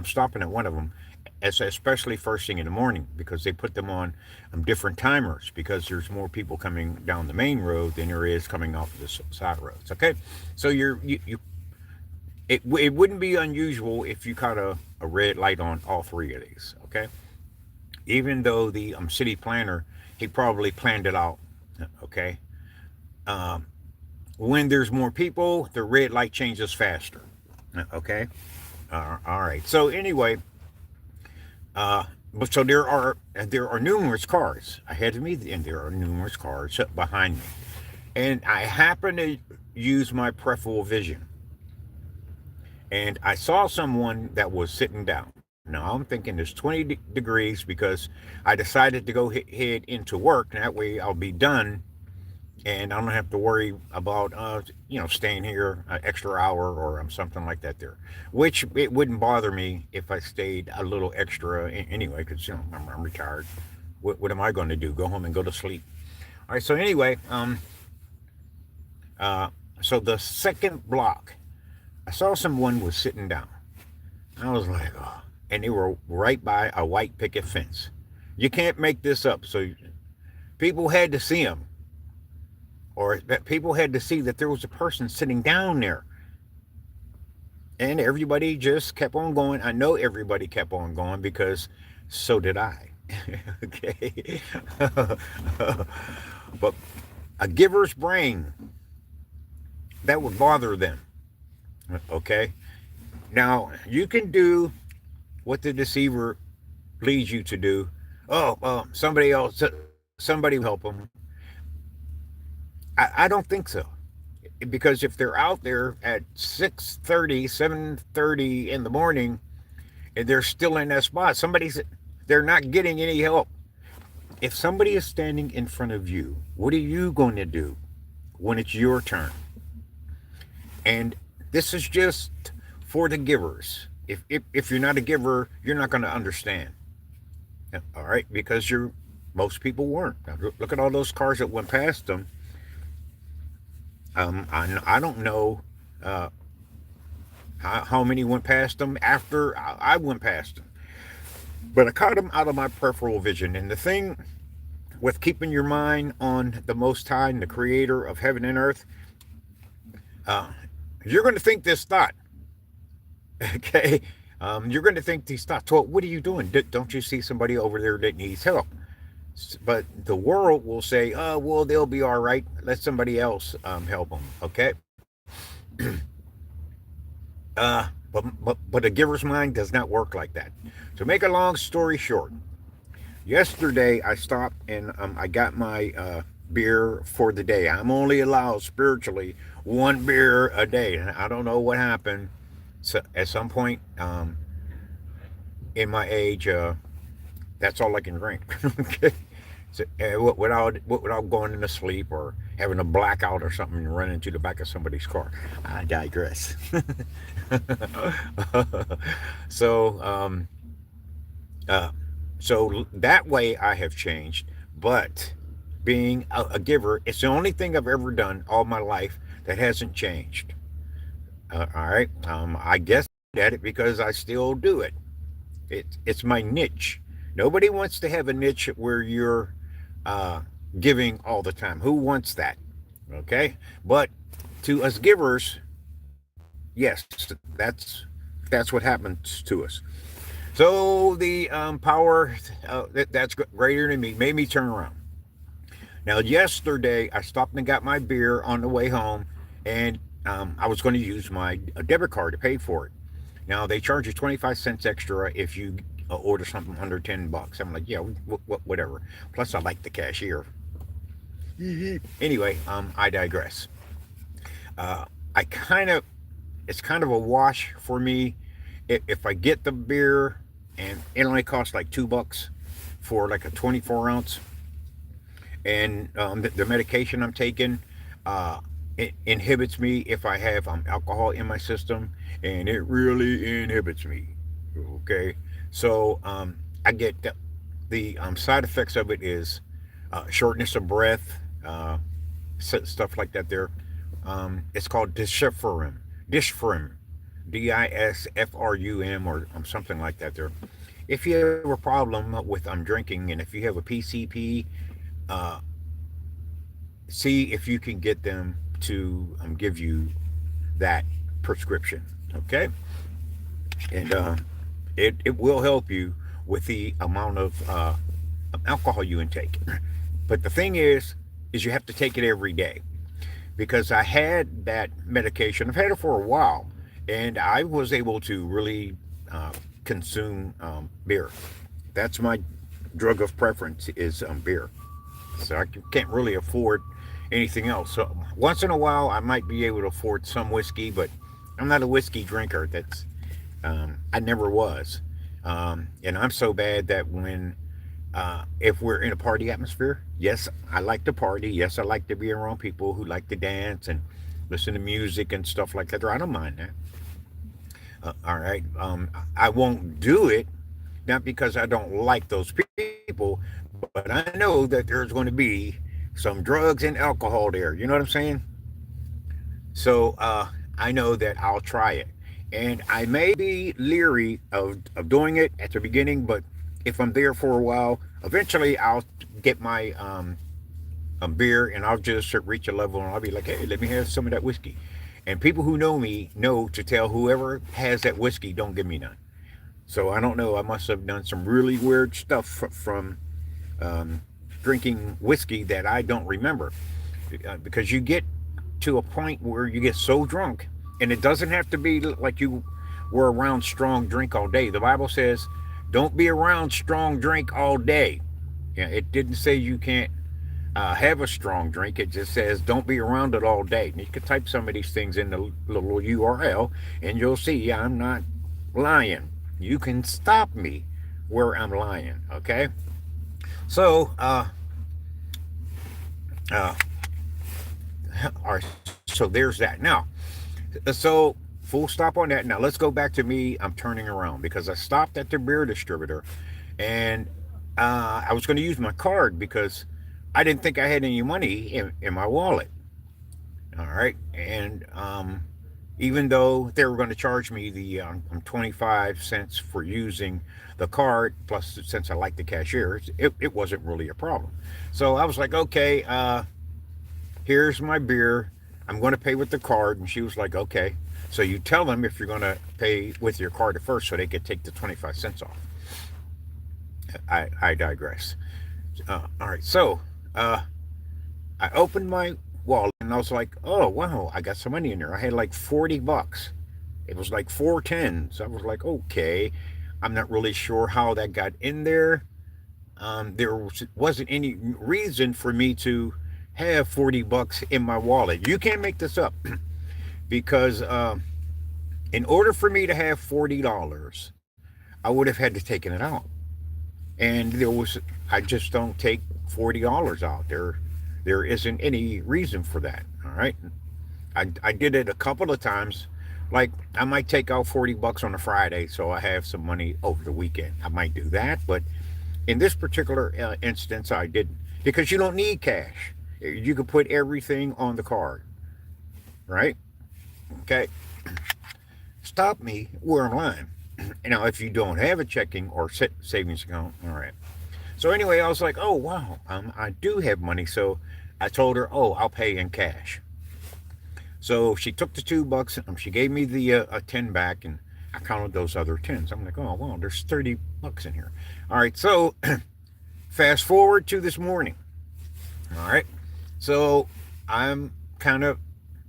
stopping at one of them, especially first thing in the morning because they put them on different timers because there's more people coming down the main road than there is coming off of the side roads. Okay, so you it wouldn't be unusual if you caught a red light on all three of these. Okay, even though the city planner he probably planned it out. Okay, um, when there's more people, the red light changes faster. Okay, all right. So anyway, uh, but so there are numerous cars ahead of me, and there are numerous cars behind me, and I happen to use my peripheral vision, and I saw someone that was sitting down. Now I'm thinking there's 20 degrees because I decided to go head into work, and that way I'll be done and I don't have to worry about staying here an extra hour or something like that there. Which it wouldn't bother me if I stayed a little extra anyway, because I'm retired. What am I going to do? Go home and go to sleep? All right. So anyway, uh, so the second block, I saw someone was sitting down. I was like, oh, and they were right by a white picket fence. You can't make this up. So people had to see them or that people had to see that there was a person sitting down there. And everybody just kept on going. I know everybody kept on going because so did I. Okay. But a giver's brain, that would bother them. Okay. Now, you can do what the deceiver leads you to do. Oh, well, somebody will help them. I don't think so. Because if they're out there at 6:30, 7:30 in the morning and they're still in that spot, they're not getting any help. If somebody is standing in front of you, what are you going to do when it's your turn? And this is just for the givers. If you're not a giver, you're not going to understand. All right, because most people weren't. Now, look at all those cars that went past them. I don't know uh, how many went past them after I went past them, but I caught them out of my peripheral vision. And the thing with keeping your mind on the Most High and the Creator of heaven and earth, uh, you're going to think this thought. Okay, you're going to think these thoughts. Well, what are you doing? Don't you see somebody over there that needs help? But the world will say, "Oh, well, they'll be all right. Let somebody else help them." Okay. But a giver's mind does not work like that. To make a long story short, yesterday I stopped and I got my beer for the day. I'm only allowed spiritually one beer a day. I don't know what happened. So at some point in my age, that's all I can drink. Okay. So, without going into sleep or having a blackout or something and running into the back of somebody's car. I digress. so, uh, so that way I have changed. But being a giver, it's the only thing I've ever done all my life that hasn't changed. All right. I guess at it because I still do it. It's my niche. Nobody wants to have a niche where you're uh, giving all the time. Who wants that? Okay, but to us givers, yes, that's what happens to us. So the power that's greater than me made me turn around. Now, yesterday I stopped and got my beer on the way home, and I was going to use my debit card to pay for it. Now they charge you 25 cents extra if you order something under $10. I'm like, yeah, whatever. Plus, I like the cashier. Anyway, I digress. Uh, I kind of, it's kind of a wash for me if I get the beer and it only costs like $2 for like a 24 ounce, and the medication I'm taking it inhibits me if I have alcohol in my system, and it really inhibits me. Okay, so I get the side effects of it is shortness of breath, stuff like that. There, it's called dishfrim, DISFRUM, or something like that. There, if you have a problem with drinking, and if you have a PCP, uh, see if you can get them to give you that prescription. Okay, and it will help you with the amount of alcohol you intake. But the thing is you have to take it every day, because I had that medication. I've had it for a while, and I was able to really consume beer. That's my drug of preference is beer. So I can't really afford anything else. So once in a while, I might be able to afford some whiskey, but I'm not a whiskey drinker. I never was, and I'm so bad that when if we're in a party atmosphere, yes, I like to party. Yes, I like to be around people who like to dance and listen to music and stuff like that. I don't mind that. All right, I won't do it, not because I don't like those people, but I know that there's going to be some drugs and alcohol there. You know what I'm saying? So I know that I'll try it. And I may be leery of doing it at the beginning, but if I'm there for a while, eventually I'll get my beer, and I'll just reach a level and I'll be like, hey, let me have some of that whiskey. And people who know me know to tell whoever has that whiskey, don't give me none. So I don't know. I must have done some really weird stuff from um, drinking whiskey that I don't remember, because you get to a point where you get so drunk, and it doesn't have to be like you were around strong drink all day. The Bible says, "Don't be around strong drink all day." Yeah, it didn't say you can't have a strong drink. It just says don't be around it all day. And you can type some of these things in the little URL, and you'll see I'm not lying. You can stop me where I'm lying. Okay, so uh, all right, so there's that. Now, so full stop on that. Now let's go back to me. I'm turning around because I stopped at the beer distributor, and I was going to use my card because I didn't think I had any money in my wallet. All right, and even though they were going to charge me the 25 cents for using the card, plus since I like the cashiers, it wasn't really a problem. So I was like, okay, here's my beer. I'm going to pay with the card. And she was like, okay. So you tell them if you're going to pay with your card at first so they could take the 25 cents off. I digress. All right. So I opened my wallet and I was like, oh, wow, I got some money in there. I had like $40. It was like 410. So I was like, okay. I'm not really sure how that got in there. There wasn't any reason for me to have $40 in my wallet. You can't make this up because In order for me to have $40, I would have had to taken it out. And I just don't take $40 out there. There isn't any reason for that. All right. I did it a couple of times. Like I might take out $40 on a Friday so I have some money over the weekend. I might do that, but in this particular instance, I didn't because you don't need cash. You can put everything on the card, right? Okay. Stop me where I'm lying. Now, if you don't have a checking or savings account, all right. So anyway, I was like, oh wow, I do have money. So I told her, oh, I'll pay in cash. So she took the $2. She gave me the 10 back, and I counted those other tens. I'm like, oh wow, there's $30 in here. All right, so fast forward to this morning. All right, so I'm kind of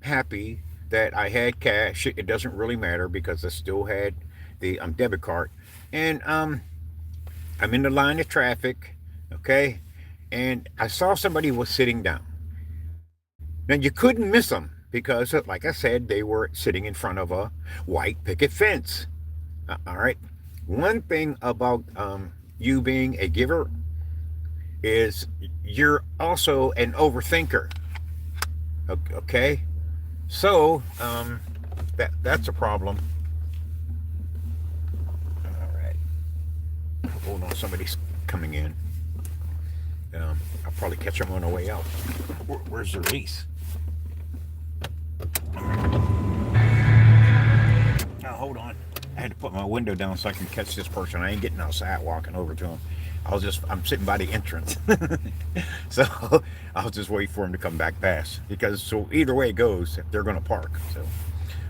happy that I had cash. It doesn't really matter because I still had the debit card, and I'm in the line of traffic, okay, and I saw somebody was sitting down. Now you couldn't miss them because, like I said, they were sitting in front of a white picket fence. All right. One thing about you being a giver is you're also an overthinker. Okay. So that's a problem. All right. Hold on, somebody's coming in. I'll probably catch them on the way out. Where's their lease? Now hold on. I had to put my window down so I can catch this person. I ain't getting outside walking over to him. I'm sitting by the entrance. So I'll just wait for him to come back past because so either way it goes, they're going to park. So, all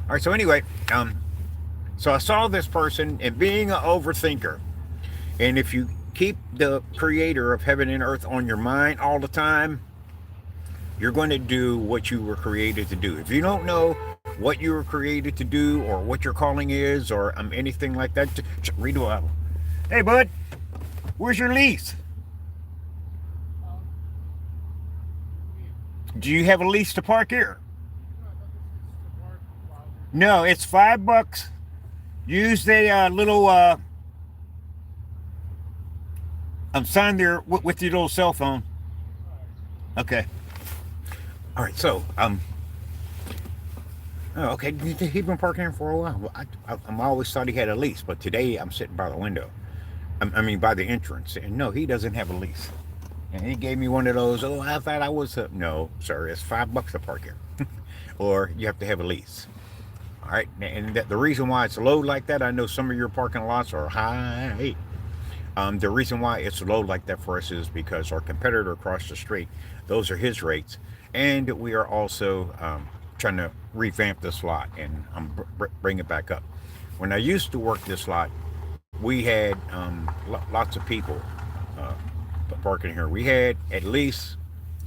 right. So anyway, so I saw this person and being an overthinker, and if you keep the creator of heaven and earth on your mind all the time, you're going to do what you were created to do. If you don't know what you were created to do or what your calling is or anything like that, read the Bible. Hey, bud, where's your lease? Do you have a lease to park here? No, it's $5. Use the little sign there with your little cell phone. Okay. All right. So oh, okay. He's been parking here for a while. I always thought he had a lease, but today I'm sitting by the window. I mean, by the entrance, and no, he doesn't have a lease. And he gave me one of those. Oh, I thought I was. No, sir. It's $5 to park here, or you have to have a lease. All right. And the reason why it's low like that, I know some of your parking lots are high. The reason why it's low like that for us is because our competitor across the street, those are his rates, and we are also trying to revamp this lot and bring it back up. When I used to work this lot, we had lots of people parking here. We had at least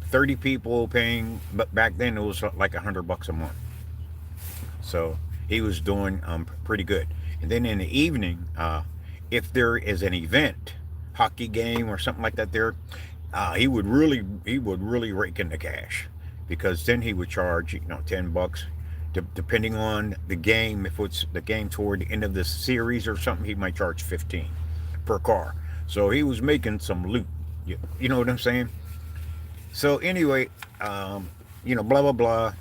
30 people paying, but back then it was like $100 a month. So he was doing pretty good. And then in the evening, if there is an event, hockey game or something like that, he would really rake in the cash, because then he would charge $10, depending on the game. If it's the game toward the end of the series or something, he might charge 15 per car. So he was making some loot. You know what I'm saying? So anyway, blah blah blah.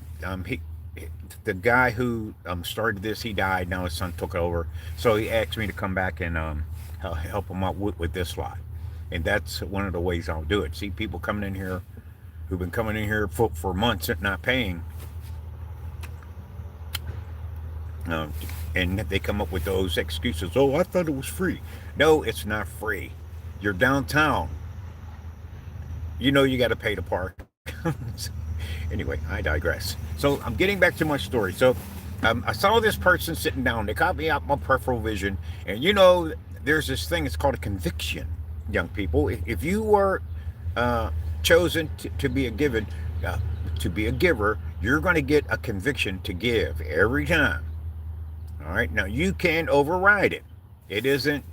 The guy who started this, he died. Now his son took over. So he asked me to come back and help him out with this lot. And that's one of the ways I'll do it. See people coming in here who've been coming in here for months and not paying. And they come up with those excuses. Oh, I thought it was free. No, it's not free. You're downtown. You got to pay to park. Anyway, I digress. So I'm getting back to my story. So I saw this person sitting down. They caught me out my peripheral vision. And there's this thing. It's called a conviction, young people. If you were chosen to be a giver, you're going to get a conviction to give every time. All right. Now you can override it. It isn't.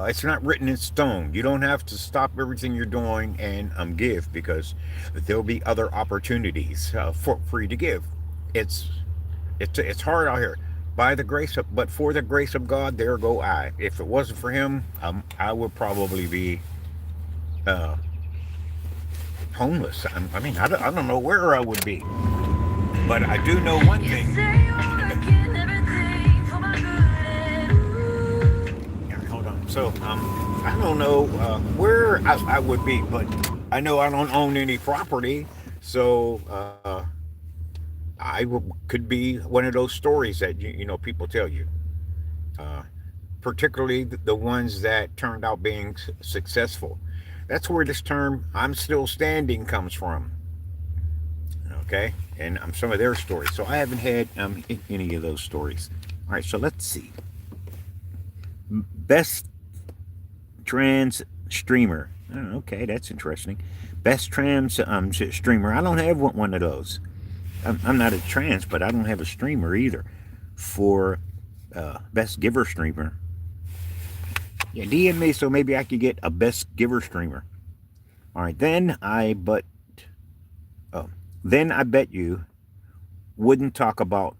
It's not written in stone. You don't have to stop everything you're doing and give, because there'll be other opportunities for you to give. It's It's hard out here. By the grace of, but for the grace of God, there go I. If it wasn't for Him, I would probably be uh, homeless. I mean, I don't know where I would be, but I do know one thing. Yeah, hold on. So, I don't know where I would be, but I know I don't own any property, so could be one of those stories that you know people tell you, uh, particularly the ones that turned out being successful. That's where this term "I'm still standing" comes from. Okay, and some of their stories. So I haven't had any of those stories. All right, so let's see. Best trans streamer. Oh, okay, that's interesting. Best trans streamer. I don't have one of those. I'm not a trans, but I don't have a streamer either. For best giver streamer, yeah, DM me so maybe I could get a best giver streamer. All right, oh, then I bet you wouldn't talk about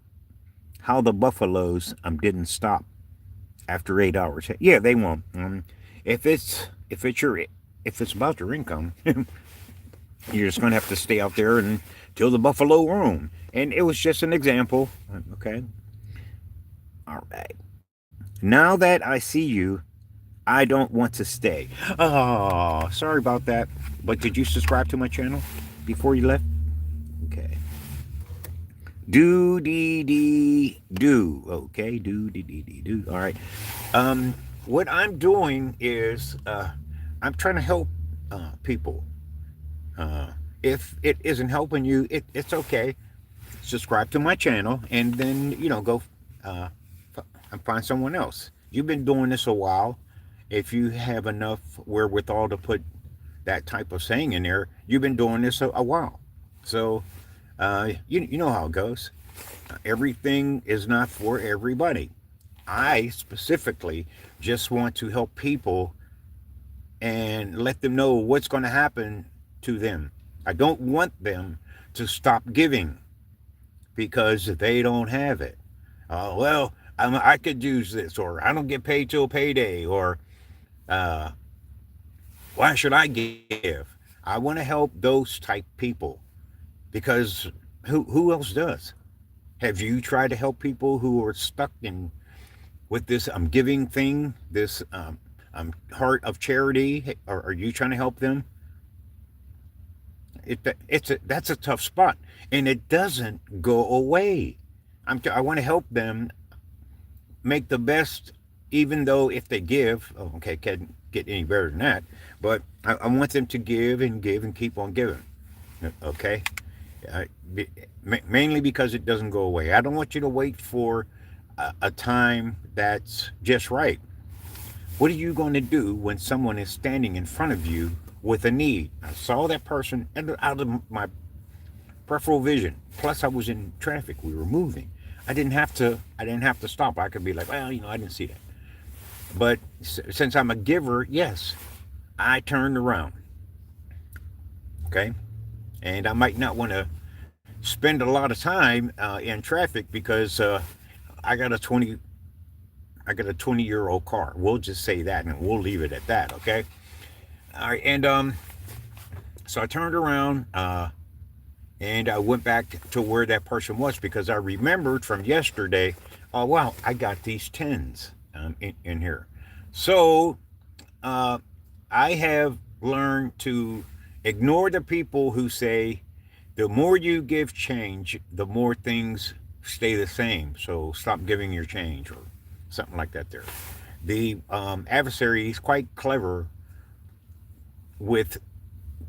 how the buffaloes didn't stop after 8 hours. Yeah, they won't. If it's if it's your if it's about your income, you're just gonna have to stay out there until the buffalo roam. And it was just an example. Okay. All right. Now that I see you, I don't want to stay. Oh, sorry about that. But did you subscribe to my channel before you left? Okay. Do dee dee do. Okay. Do dee dee dee do. All right. What I'm doing is I'm trying to help people. If it isn't helping you, it's okay. Subscribe to my channel and then go uh, and find someone else. You've been doing this a while. If you have enough wherewithal to put that type of saying in there, you've been doing this a while. So you know how it goes. Everything is not for everybody. I specifically just want to help people and let them know what's going to happen to them. I don't want them to stop giving because they don't have it. Well, I could use this, or I don't get paid till payday, or uh, why should I give? I want to help those type people because who else does? Have you tried to help people who are stuck in with this giving thing, this heart of charity? Are you trying to help them? That's a tough spot, and it doesn't go away. I want to help them make the best, even though if they give, oh, okay, can't get any better than that. But I want them to give and keep on giving. Okay, uh, mainly because it doesn't go away. I don't want you to wait for a time that's just right. What are you going to do when someone is standing in front of you with a need? I saw that person out of my peripheral vision. Plus, I was in traffic. We were moving. I didn't have to. I didn't have to stop. I could be like, well, I didn't see that. But since I'm a giver, yes, I turned around. Okay, and I might not want to spend a lot of time in traffic because I got a 20-year-old car. We'll just say that, and we'll leave it at that. Okay. All right, and so I turned around. And I went back to where that person was because I remembered from yesterday, oh, wow, I got these tens in here. So uh, I have learned to ignore the people who say the more you give change, the more things stay the same. So stop giving your change or something like that there. The adversary is quite clever with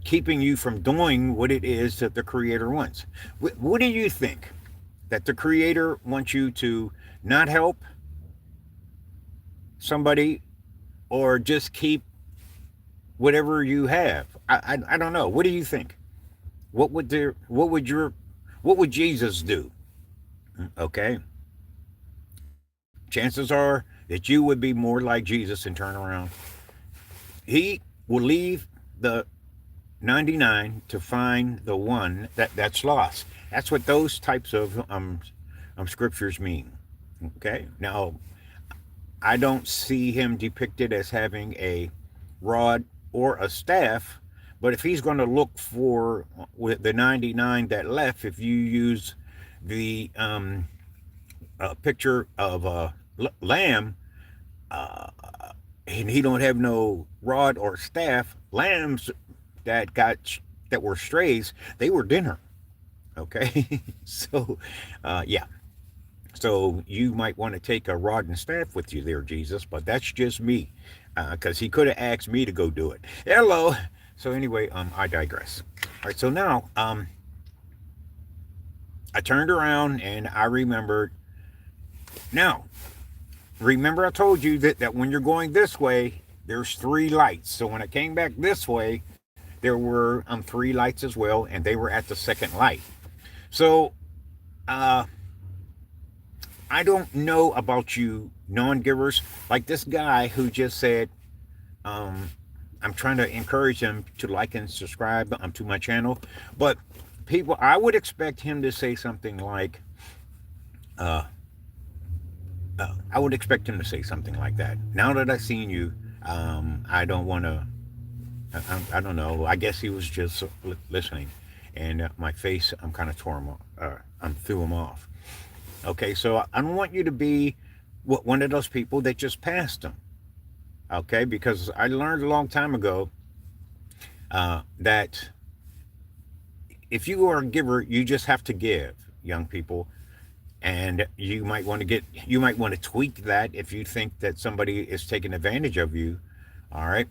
keeping you from doing what it is that the creator wants. What do you think? That the creator wants you to not help somebody or just keep whatever you have? I don't know. What do you think? What would Jesus do? Okay. Chances are that you would be more like Jesus and turn around. He will leave the 99 to find the one that's lost. That's what those types of scriptures mean. Okay, now I don't see him depicted as having a rod or a staff, but if he's going to look for with the 99 that left, if you use the picture of a lamb, and he don't have no rod or staff, lambs that got that were strays, they were dinner. Okay, so yeah, so you might want to take a rod and staff with you there, Jesus, but that's just me, because he could have asked me to go do it. Hello. So anyway, I digress. All right, so now I turned around and I remembered. Now, remember I told you that when you're going this way, there's three lights. So when I came back this way, there were three lights as well, and they were at the second light. So uh, I don't know about you non-givers, like this guy who just said, um, I'm trying to encourage him to like and subscribe to my channel, but people, I would expect him to say something like, uh, I would expect him to say something like that. Now that I've seen you, I don't want to. I don't know. I guess he was just listening, and my face, I'm kind of tore him off. I'm threw him off. Okay, so I don't want you to be one of those people that just passed him. Okay, because I learned a long time ago that if you are a giver, you just have to give, young people. And you might want to tweak that if you think that somebody is taking advantage of you. All right.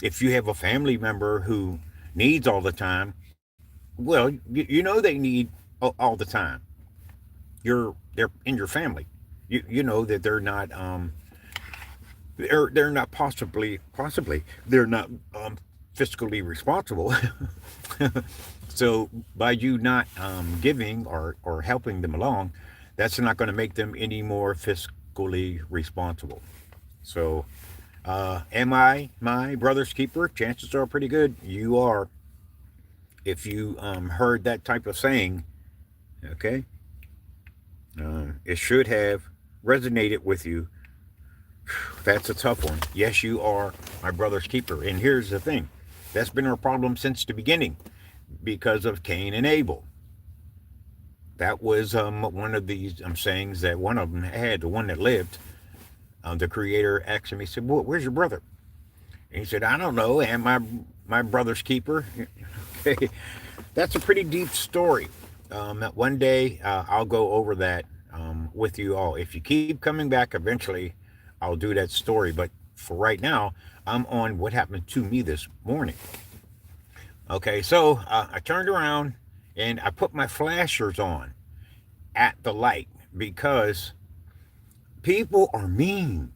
If you have a family member who needs all the time, well, you know they need all the time. They're in your family. You know that they're not they're not possibly they're not fiscally responsible. So by you not giving or helping them along, that's not going to make them any more fiscally responsible. So am I my brother's keeper? Chances are pretty good you are. If you heard that type of saying, okay, it should have resonated with you. That's a tough one. Yes, you are my brother's keeper. And here's the thing, that's been our problem since the beginning because of Cain and Abel. That was one of these sayings that one of them had, the one that lived. The creator asked him, he said, well, where's your brother? And he said, I don't know, and my brother's keeper. Okay, that's a pretty deep story. One day I'll go over that with you all. If you keep coming back, eventually I'll do that story. But for right now, I'm on what happened to me this morning. Okay, so I turned around and I put my flashers on at the light because people are mean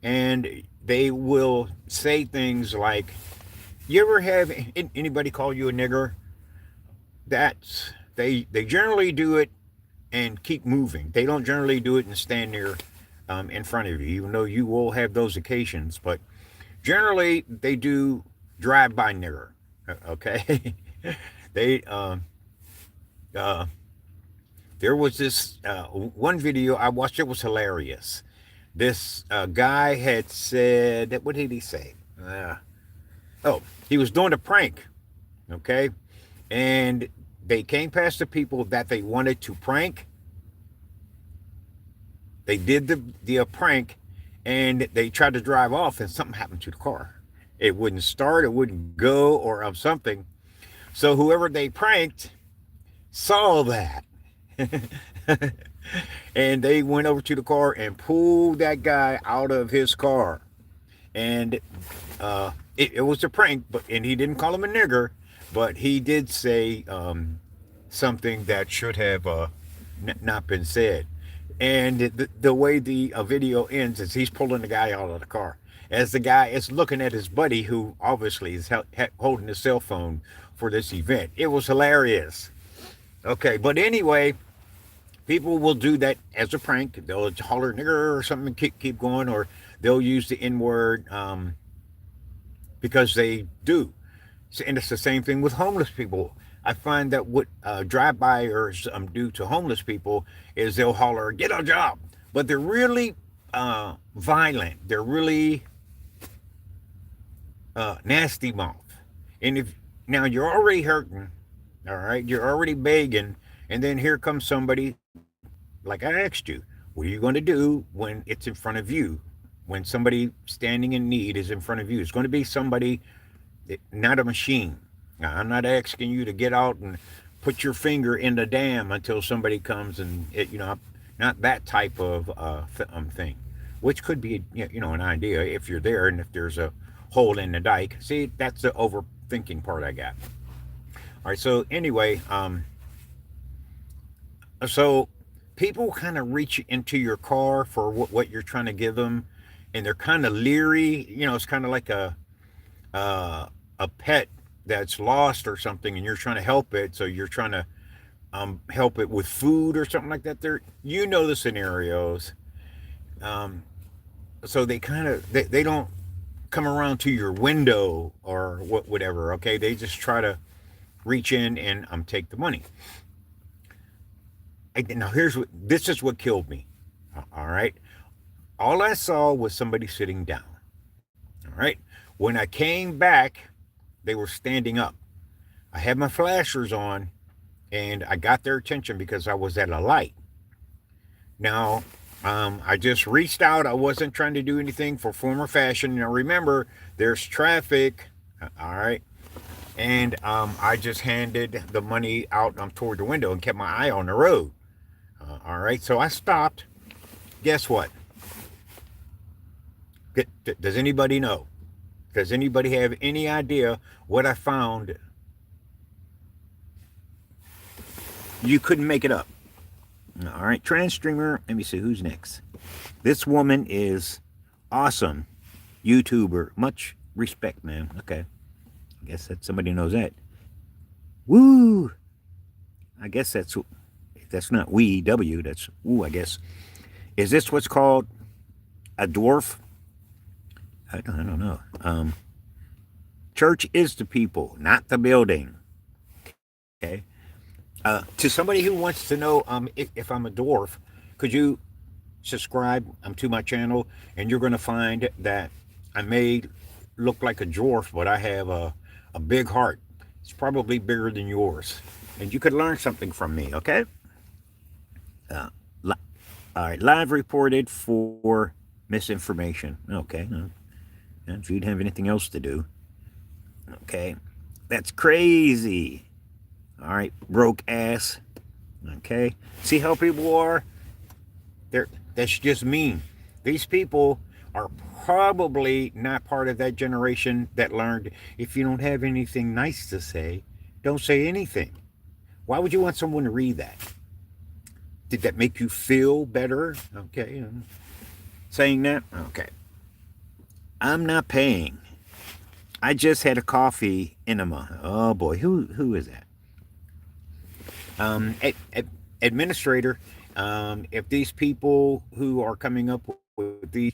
and they will say things like, you ever have anybody call you a nigger? That's they generally do it and keep moving. They don't generally do it and stand there in front of you, even though you will have those occasions. But generally, they do drive by nigger. Okay, they uh, there was this one video I watched. It was hilarious. This guy had said, what did he say? Oh, he was doing a prank. Okay, and they came past the people that they wanted to prank. They did the prank, and they tried to drive off, and something happened to the car. It wouldn't start, it wouldn't go, or of something. So whoever they pranked saw that, and they went over to the car and pulled that guy out of his car. And it was a prank, and he didn't call him a nigger, but he did say something that should have not been said. And the way the video ends is he's pulling the guy out of the car as the guy is looking at his buddy who obviously is holding his cell phone for this event. It was hilarious. Okay, but anyway, people will do that as a prank. They'll holler nigger or something, keep going, or they'll use the N word because they do. And it's the same thing with homeless people. I find that what drive-byers do to homeless people is they'll holler, "Get a job," but they're really violent. They're really nasty mouth. And if now you're already hurting, all right, you're already begging, and then here comes somebody like I asked you, what are you going to do when it's in front of you? When somebody standing in need is in front of you, it's going to be somebody, not a machine. Now, I'm not asking you to get out and put your finger in the dam until somebody comes and not that type of thing, which could be an idea if you're there and if there's a hole in the dike. See, that's the overthinking part I got. All right, so anyway, so people kind of reach into your car for what you're trying to give them, and they're kind of leery. It's kind of like a pet that's lost or something, and you're trying to help it. So you're trying to help it with food or something like that. The scenarios. Um, so they kind of they don't come around to your window or whatever. Okay, they just try to reach in and take the money. Now this is what killed me. All right, all I saw was somebody sitting down. All right, when I came back, they were standing up. I had my flashers on, and I got their attention because I was at a light. Now, I just reached out. I wasn't trying to do anything for form or fashion. Now, remember, there's traffic. All right. And I just handed the money out toward the window and kept my eye on the road. All right. So I stopped. Guess what? Does anybody know? Does anybody have any idea what I found? You couldn't make it up. All right, trans streamer. Let me see who's next. This woman is awesome. YouTuber. Much respect, man. Okay. I guess that somebody knows that. Woo! I guess that's not we W. That's woo. I guess. Is this what's called a dwarf? I don't know. Church is the people, not the building. Okay. To somebody who wants to know if I'm a dwarf, could you subscribe to my channel, and you're going to find that I may look like a dwarf, but I have a big heart. It's probably bigger than yours. And you could learn something from me, okay? Uh, li- all right, live reported for misinformation. Okay. If you didn't have anything else to do. Okay. That's crazy. All right, broke ass. Okay. See how people are? That's just mean. These people are probably not part of that generation that learned if you don't have anything nice to say, don't say anything. Why would you want someone to read that? Did that make you feel better? Okay. Saying that? Okay. I'm not paying. I just had a coffee enema. Oh boy, who is that? Administrator, if these people who are coming up with these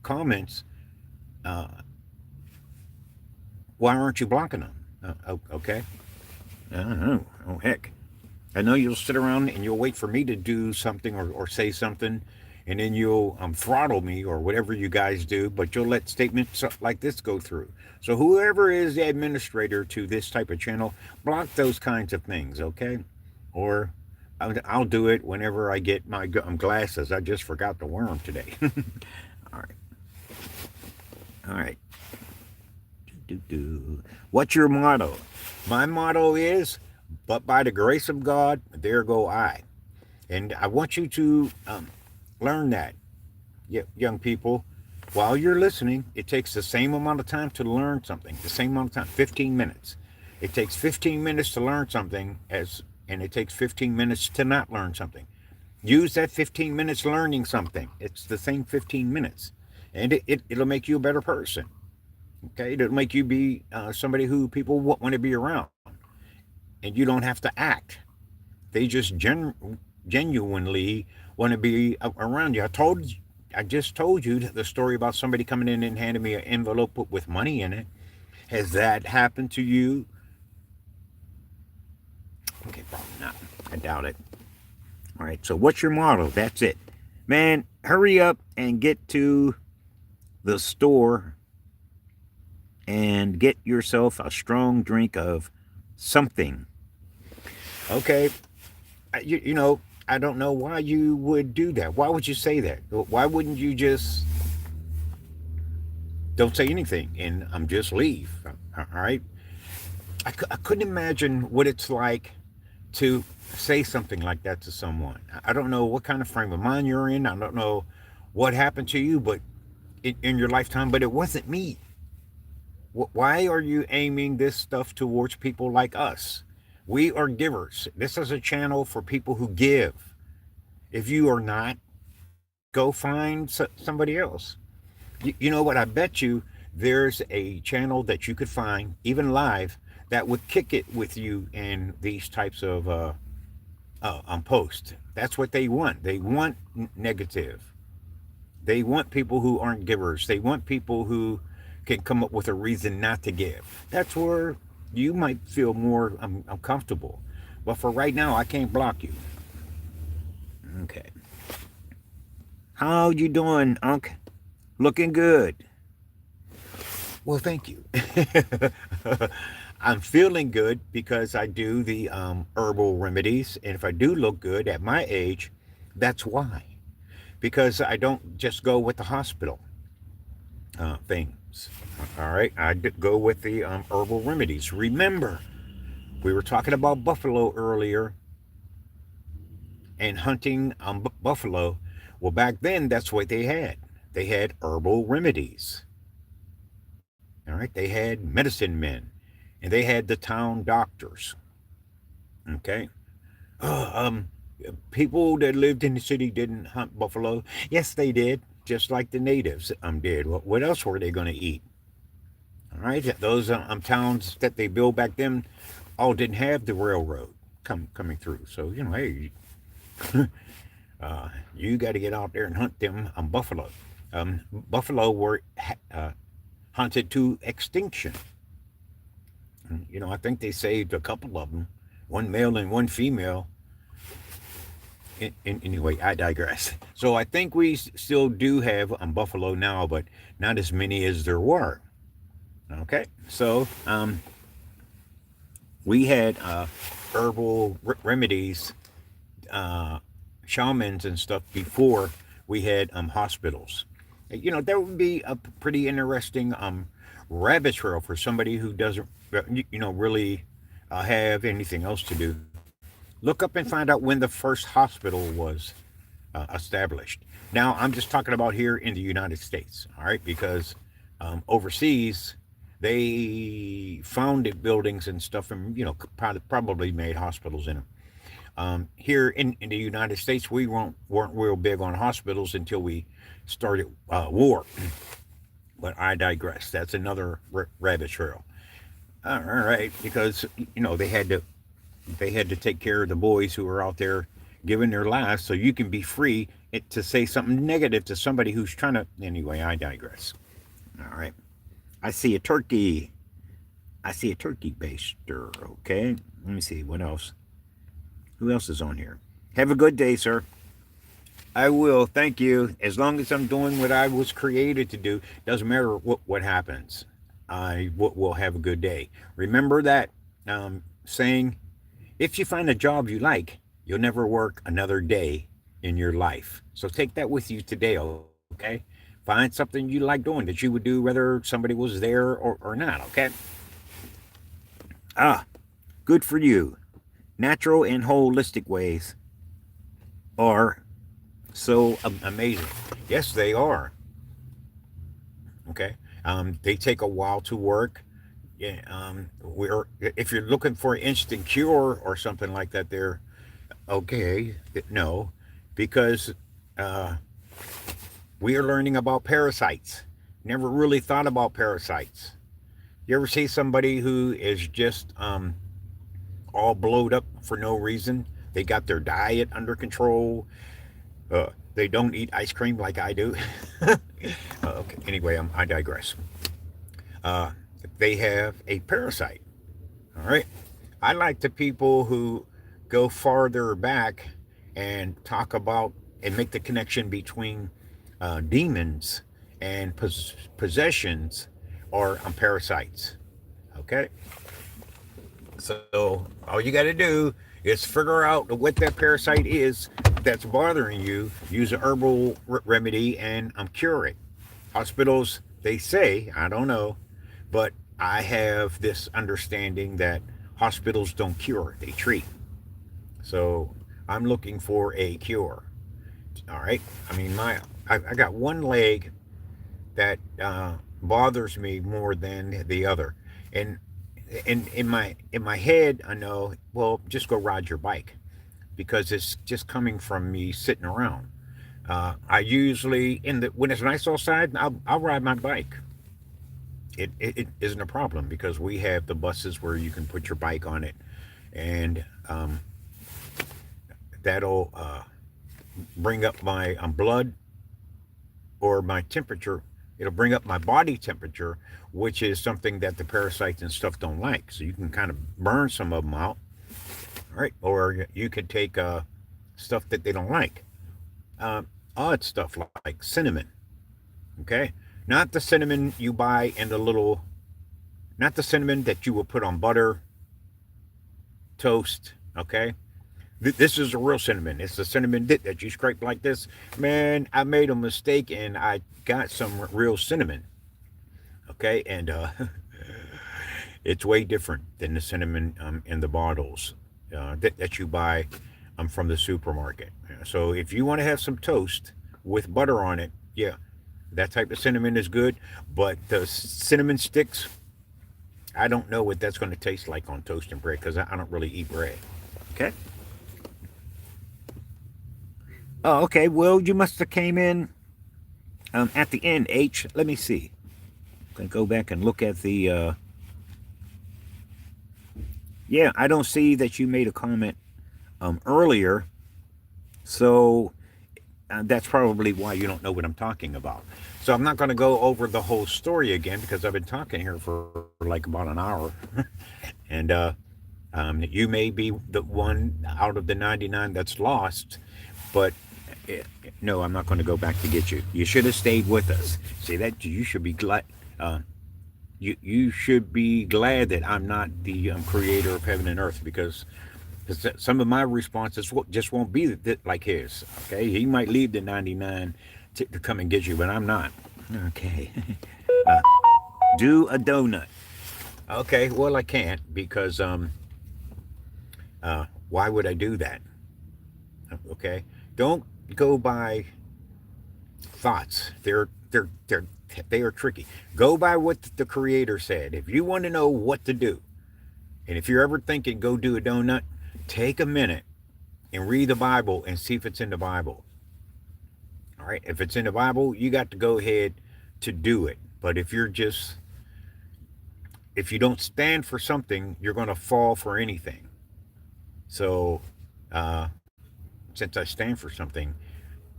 comments, uh, why aren't you blocking them? Okay. I don't know. Oh, heck. I know you'll sit around and you'll wait for me to do something or say something, and then you'll throttle me or whatever you guys do, but you'll let statements like this go through. So, whoever is the administrator to this type of channel, block those kinds of things, okay? Or I'll do it whenever I get my glasses. I just forgot to wear them today. All right. All right. What's your motto? My motto is, but by the grace of God, there go I. And I want you to learn that, young people. While you're listening, it takes the same amount of time to learn something, the same amount of time, 15 minutes. It takes 15 minutes to learn something, and it takes 15 minutes to not learn something. Use that 15 minutes learning something. It's the same 15 minutes. And it'll make you a better person. Okay, it'll make you be somebody who people want to be around, and you don't have to act. They just genuinely want to be around you. I just told you the story about somebody coming in and handing me an envelope with money in it, Has that happened to you? Okay, probably not. I doubt it. All right, so what's your motto? That's it. Man, hurry up and get to the store and get yourself a strong drink of something. Okay, I don't know why you would do that. Why would you say that? Why wouldn't you just don't say anything and just leave? All right. I couldn't imagine what it's like to say something like that to someone. I don't know what kind of frame of mind you're in. I don't know what happened to you, but in your lifetime, but it wasn't me. Why are you aiming this stuff towards people like us? We are givers. This is a channel for people who give. If you are not, go find somebody else. You know what? I bet you there's a channel that you could find, even live, that would kick it with you in these types of posts. That's what they want. They want negative. They want people who aren't givers. They want people who can come up with a reason not to give. That's where you might feel more uncomfortable. But for right now, I can't block you. Okay. How you doing, Unc? Looking good. Well, thank you. I'm feeling good because I do the herbal remedies. And if I do look good at my age, that's why. Because I don't just go with the hospital things. All right. Go with the herbal remedies. Remember, we were talking about buffalo earlier and hunting buffalo. Well, back then, that's what they had. They had herbal remedies. All right. They had medicine men and they had the town doctors. Okay. Uh, um, People that lived in the city didn't hunt buffalo. Yes, they did, just like the natives did. What else were they going to eat? All right. Those towns that they built back then all didn't have the railroad coming through. So, hey, you got to get out there and hunt them buffalo. Buffalo were hunted to extinction. I think they saved a couple of them, one male and one female. Anyway, I digress. So I think we still do have buffalo now, but not as many as there were. Okay, so we had herbal remedies, uh, shamans and stuff before we had hospitals. That would be a pretty interesting rabbit trail for somebody who doesn't, really have anything else to do. Look up and find out when the first hospital was established. Now, I'm just talking about here in the United States, all right, because overseas, they founded buildings and stuff and, probably made hospitals in them. Here in the United States, we weren't real big on hospitals until we started war. But I digress. That's another rabbit trail. All right, because they had to take care of the boys who were out there giving their lives, so you can be free to say something negative to somebody who's trying to. Anyway, I digress. All right, I see a turkey. I see a turkey baster. Okay, let me see what else. Who else is on here? Have a good day, sir. I will. Thank you. As long as I'm doing what I was created to do, doesn't matter what happens. I will have a good day. Remember that saying, if you find a job you like, you'll never work another day in your life. So take that with you today, okay? Find something you like doing that you would do whether somebody was there or not, okay? Ah, good for you. Natural and holistic ways are so amazing. Yes, they are. Okay. They take a while to work. Yeah. We're if you're looking for an instant cure or something like that, there. Okay. No, because uh, we are learning about parasites. Never really thought about parasites. You ever see somebody who is just all blowed up for no reason? They got their diet under control. They don't eat ice cream like I do. Okay. Anyway, I digress. Uh, they have a parasite. All right. I like the people who go farther back and talk about and make the connection between demons and possessions or parasites. Okay. So all you got to do is figure out what that parasite is that's bothering you, use an herbal remedy, and cure it. Hospitals, they say, I don't know, but I have this understanding that hospitals don't cure, they treat. So I'm looking for a cure. All right. I mean, I got one leg that bothers me more than the other, and in my head, I know. Well, just go ride your bike because it's just coming from me sitting around. I usually when it's nice outside, I'll ride my bike. It isn't a problem because we have the buses where you can put your bike on it, and that'll bring up my blood or my temperature. It'll bring up my body temperature, which is something that the parasites and stuff don't like. So you can kind of burn some of them out, all right? Or you could take stuff that they don't like, uh, odd stuff like cinnamon. Okay, not the cinnamon you buy in the little, not the cinnamon that you will put on butter, toast. Okay, this is a real cinnamon. It's the cinnamon that you scrape like this. Man, I made a mistake and I got some real cinnamon. Okay, and it's way different than the cinnamon in the bottles that you buy from the supermarket. So if you want to have some toast with butter on it, yeah, that type of cinnamon is good. But the cinnamon sticks, I don't know what that's going to taste like on toast and bread because I don't really eat bread. Okay. Oh, okay. Well, you must have came in at the end. H. Let me see. I'm gonna go back and look at the. Yeah, I don't see that you made a comment earlier, so that's probably why you don't know what I'm talking about. So I'm not going to go over the whole story again because I've been talking here for like about an hour, and you may be the one out of the 99 that's lost, but no, I'm not going to go back to get you. You should have stayed with us. See that you should be glad. Uh, you should be glad that I'm not the creator of heaven and earth because some of my responses just won't be like his. Okay, he might leave the 99 to come and get you, but I'm not. Okay, uh, do a donut. Okay, well I can't because why would I do that? Okay, don't go by thoughts. They are tricky. Go by what the creator said. If you want to know what to do, and if you're ever thinking go do a donut, take a minute and read the Bible and see if it's in the Bible. All right, if it's in the Bible, you got to go ahead to do it. But if you don't stand for something, you're going to fall for anything. So, uh, since I stand for something,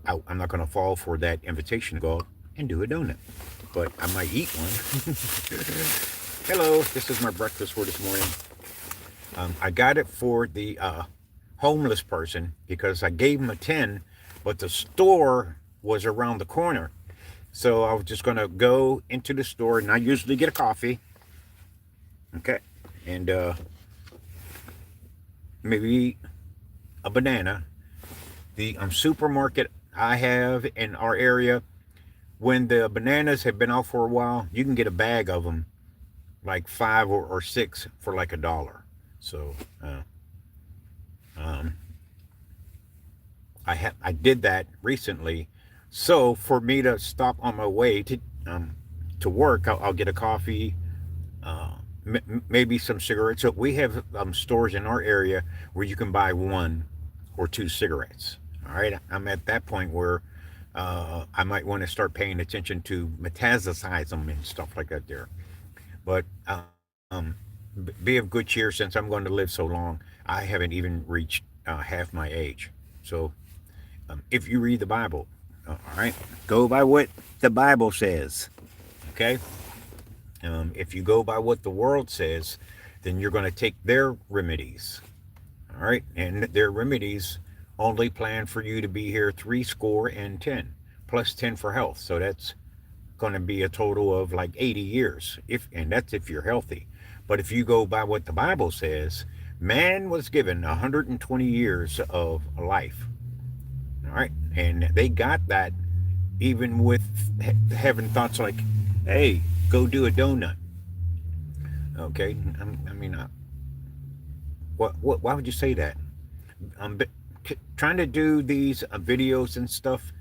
I'm not going to fall for that invitation to go and do a donut. But I might eat one. Hello, this is my breakfast for this morning. I got it for the homeless person because I gave him a 10, but the store was around the corner. So I was just going to go into the store, and I usually get a coffee. Okay. And maybe a banana. The supermarket I have in our area, when the bananas have been out for a while, you can get a bag of them, like five or six for like $1. So um, I did that recently. So for me to stop on my way to work, I'll get a coffee, maybe some cigarettes. So we have stores in our area where you can buy one or two cigarettes. All right, I'm at that point where I might want to start paying attention to metastasize them and stuff like that there. But be of good cheer since I'm going to live so long. I haven't even reached half my age. So if you read the Bible, all right, go by what the Bible says. Okay, If you go by what the world says, then you're going to take their remedies. All right. And their remedies only plan for you to be here three score and 10, plus 10 for health. So that's going to be a total of like 80 years. And that's if you're healthy. But if you go by what the Bible says, man was given 120 years of life. All right. And they got that even with having thoughts like, hey, go do a donut. Okay. I mean, why would you say that? But trying to do these videos and stuff,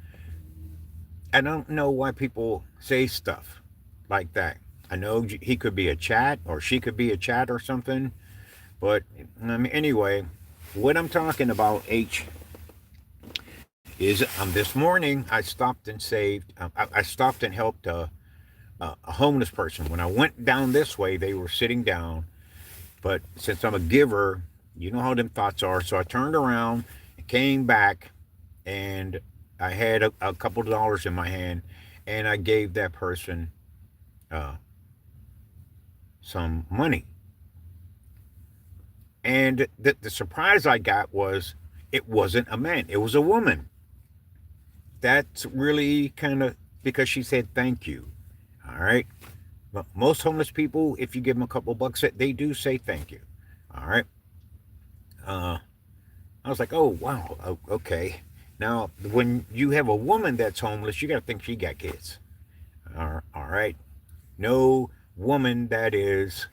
I don't know why people say stuff like that. I know he could be a chat or she could be a chat or something, but anyway, what I'm talking about, H, is this morning I stopped and saved. I stopped and helped a homeless person. When I went down this way, they were sitting down, but since I'm a giver, you know how them thoughts are. So I turned around, came back, and I had a couple of dollars in my hand, and I gave that person uh, some money. And the surprise I got was it wasn't a man, it was a woman. That's really kind of because she said thank you. All right. But most homeless people, if you give them a couple bucks, they do say thank you. All right. Uh, I was like, oh, wow. Okay. Now, when you have a woman that's homeless, you got to think she got kids. All right. No woman that is,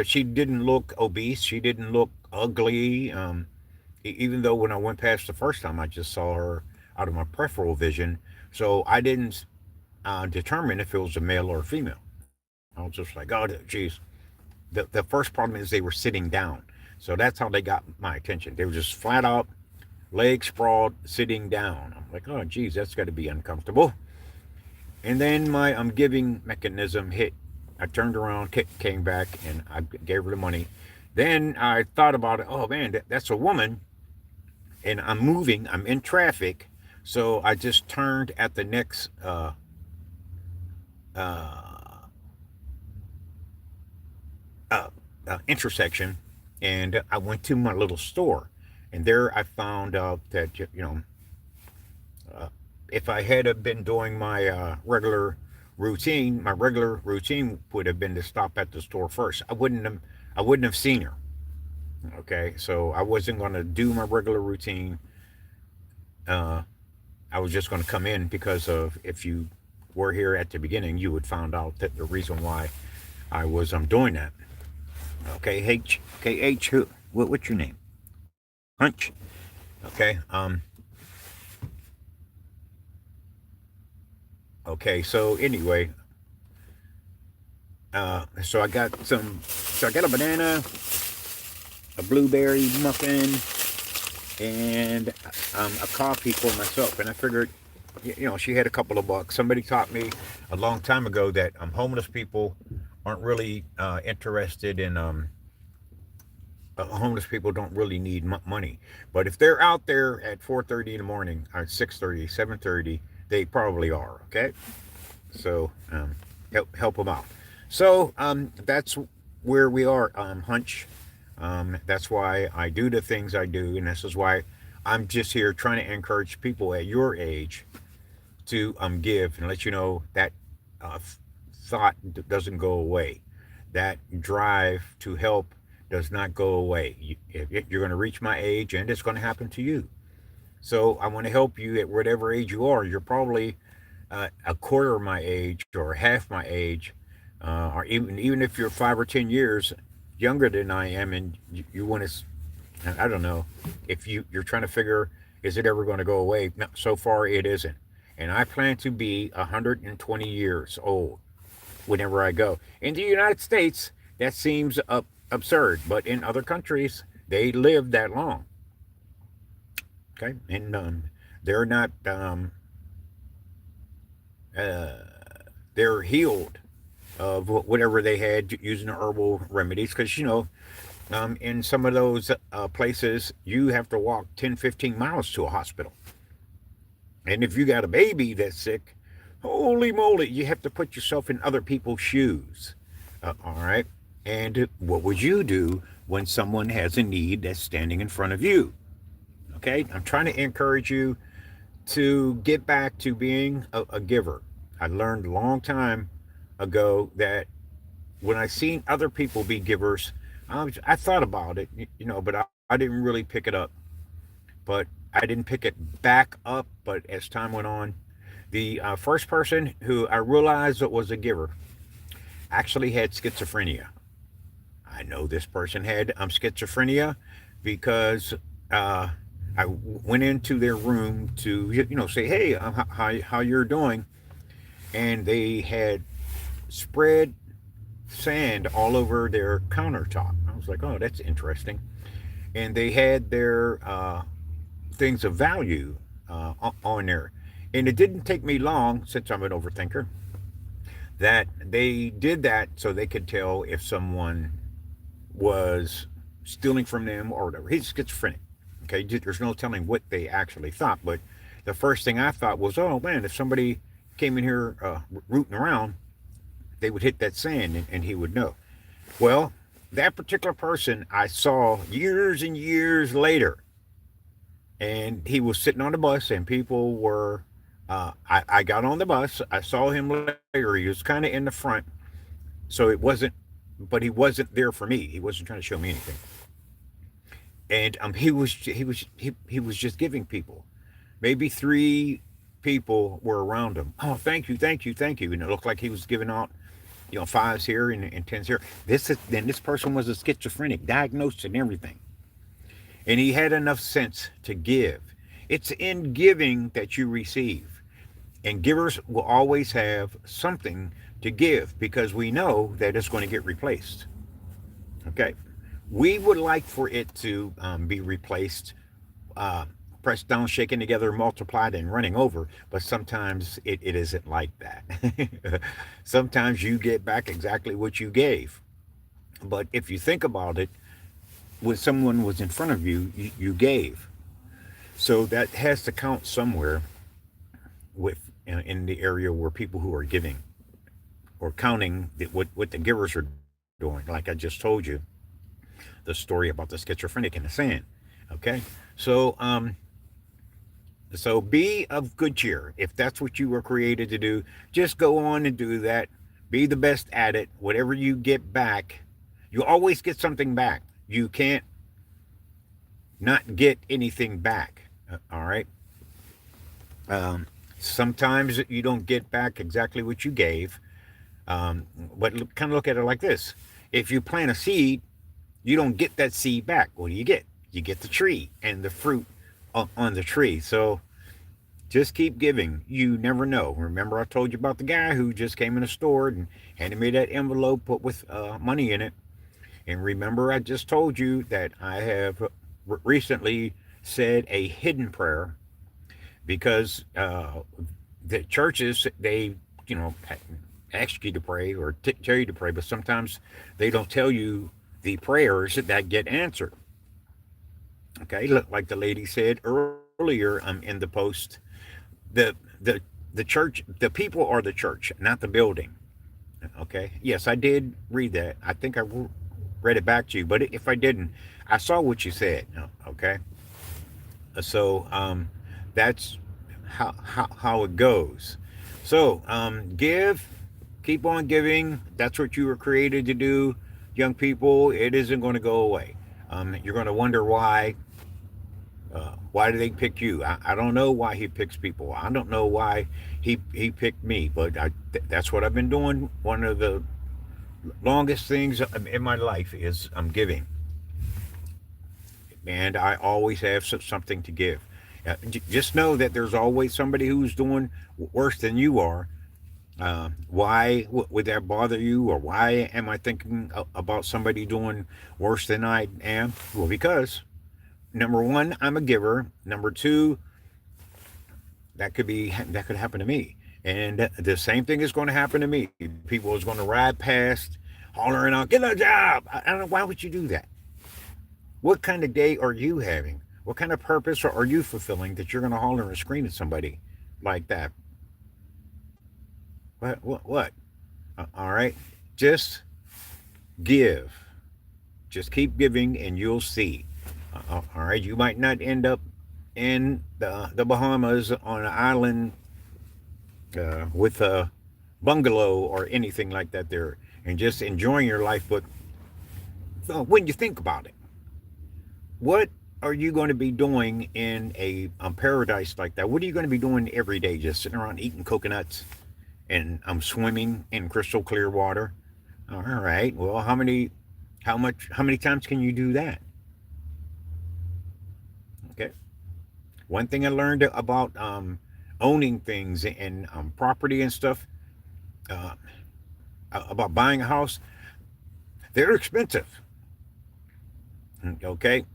she didn't look obese. She didn't look ugly. Even though when I went past the first time, I just saw her out of my peripheral vision. So I didn't determine if it was a male or a female. I was just like, oh, geez. The first problem is they were sitting down. So that's how they got my attention. They were just flat out, legs sprawled, sitting down. I'm like, oh, geez, that's got to be uncomfortable. And then my giving mechanism hit. I turned around, came back, and I gave her the money. Then I thought about it. Oh man, that's a woman, and I'm moving. I'm in traffic, so I just turned at the next uh, uh, intersection, and I went to my little store, and there I found out that uh, if I had been doing my regular routine, my regular routine would have been to stop at the store first. I wouldn't have seen her. Okay, so I wasn't going to do my regular routine. Uh, I was just going to come in because of if you were here at the beginning, you would find out that the reason why I was doing that. Okay, H, who? What's your name? Hunch. Okay. Okay. So anyway, so I got some. So I got a banana, a blueberry muffin, and a coffee for myself. And I figured, she had a couple of bucks. Somebody taught me a long time ago that homeless people aren't really interested in homeless people don't really need money. But if they're out there at 4:30 in the morning, or 6:30, 7:30, they probably are. Okay, so help them out. So that's where we are, Hunch. That's why I do the things I do, and this is why I'm just here trying to encourage people at your age to give and let you know that uh, thought doesn't go away. That drive to help does not go away. You're going to reach my age, and it's going to happen to you. So I want to help you at whatever age you are. You're probably a quarter of my age or half my age, or even if you're 5 or 10 years younger than I am, and you want to, I don't know, if you're trying to figure, is it ever going to go away? No, so far it isn't, and I plan to be 120 years old whenever I go. In the United States, that seems absurd, but in other countries, they live that long. Okay, and they're not uh, they're healed of whatever they had using herbal remedies because in some of those places you have to walk 10, 15 miles to a hospital, and if you got a baby that's sick, Holy moly, you have to put yourself in other people's shoes. All right. And what would you do when someone has a need that's standing in front of you? Okay. I'm trying to encourage you to get back to being a giver. I learned a long time ago that when I seen other people be givers, I thought about it, but I didn't really pick it up. But I didn't pick it back up. But as time went on, the first person who I realized that was a giver actually had schizophrenia. I know this person had schizophrenia because uh, I went into their room to say, hey, how you're doing, and they had spread sand all over their countertop. I was like, oh, that's interesting. And they had their things of value on there. And it didn't take me long, since I'm an overthinker, that they did that so they could tell if someone was stealing from them or whatever. He's schizophrenic. Okay, there's no telling what they actually thought. But the first thing I thought was, oh man, if somebody came in here rooting around, they would hit that sand and he would know. Well, that particular person I saw years and years later, and he was sitting on the bus, and people were. I got on the bus. I saw him later. He was kind of in the front, so it wasn't. But he wasn't there for me. He wasn't trying to show me anything. And he was just giving people. Maybe three people were around him. Oh, thank you, thank you, thank you. And it looked like he was giving out, fives here and tens here. This person was a schizophrenic, diagnosed and everything, and he had enough sense to give. It's in giving that you receive, and givers will always have something to give because we know that it's going to get replaced. Okay, we would like for it to be replaced, uh, pressed down, shaken together, multiplied, and running over. But sometimes it isn't like that. Sometimes you get back exactly what you gave. But if you think about it, when someone was in front of you, you gave. So that has to count somewhere with in the area where people who are giving or counting what the givers are doing. Like I just told you, the story about the schizophrenic in the sand. Okay, so be of good cheer. If that's what you were created to do, just go on and do that. Be the best at it. Whatever you get back, you always get something back. You can't not get anything back. All right. Sometimes you don't get back exactly what you gave, but kind of look at it like this: if you plant a seed, you don't get that seed back. What do you get? You get the tree and the fruit on the tree. So just keep giving. You never know. Remember, I told you about the guy who just came in the store and handed me that envelope put with money in it. And remember, I just told you that I have recently said a hidden prayer because the churches, they, you know, ask you to pray or tell you to pray, but sometimes they don't tell you the prayers that get answered. Okay, like the lady said earlier in the post, the the the church, the people are the church, not the building. Okay, yes, I did read that. I think I read it back to you, but if I didn't, I saw what you said. Okay, so that's how it goes. So give, keep on giving. That's what you were created to do, young people. It isn't going to go away. You're going to wonder why. Why did they pick you? I don't know why he picks people. I don't know why he picked me, but that's what I've been doing. One of the longest things in my life is I'm giving, and I always have something to give. Just know that there's always somebody who's doing worse than you are. Why would that bother you, or why am I thinking about somebody doing worse than I am? Well, because number one, I'm a giver. Number two, that could happen to me, and the same thing is going to happen to me. People is going to ride past, hollering out, "Get a job!" I don't know, why would you do that? What kind of day are you having? What kind of purpose are you fulfilling that you're going to holler and scream at somebody like that? What? All right. Just give. Just keep giving, and you'll see. All right. You might not end up in the Bahamas on an island with a bungalow or anything like that there, and just enjoying your life. But when you think about it, what are you going to be doing in a paradise like that? What are you going to be doing every day? Just sitting around eating coconuts and swimming in crystal clear water? All right. Well, how many times can you do that? Okay. One thing I learned about owning things and property and stuff, uh, about buying a house, they're expensive. Okay.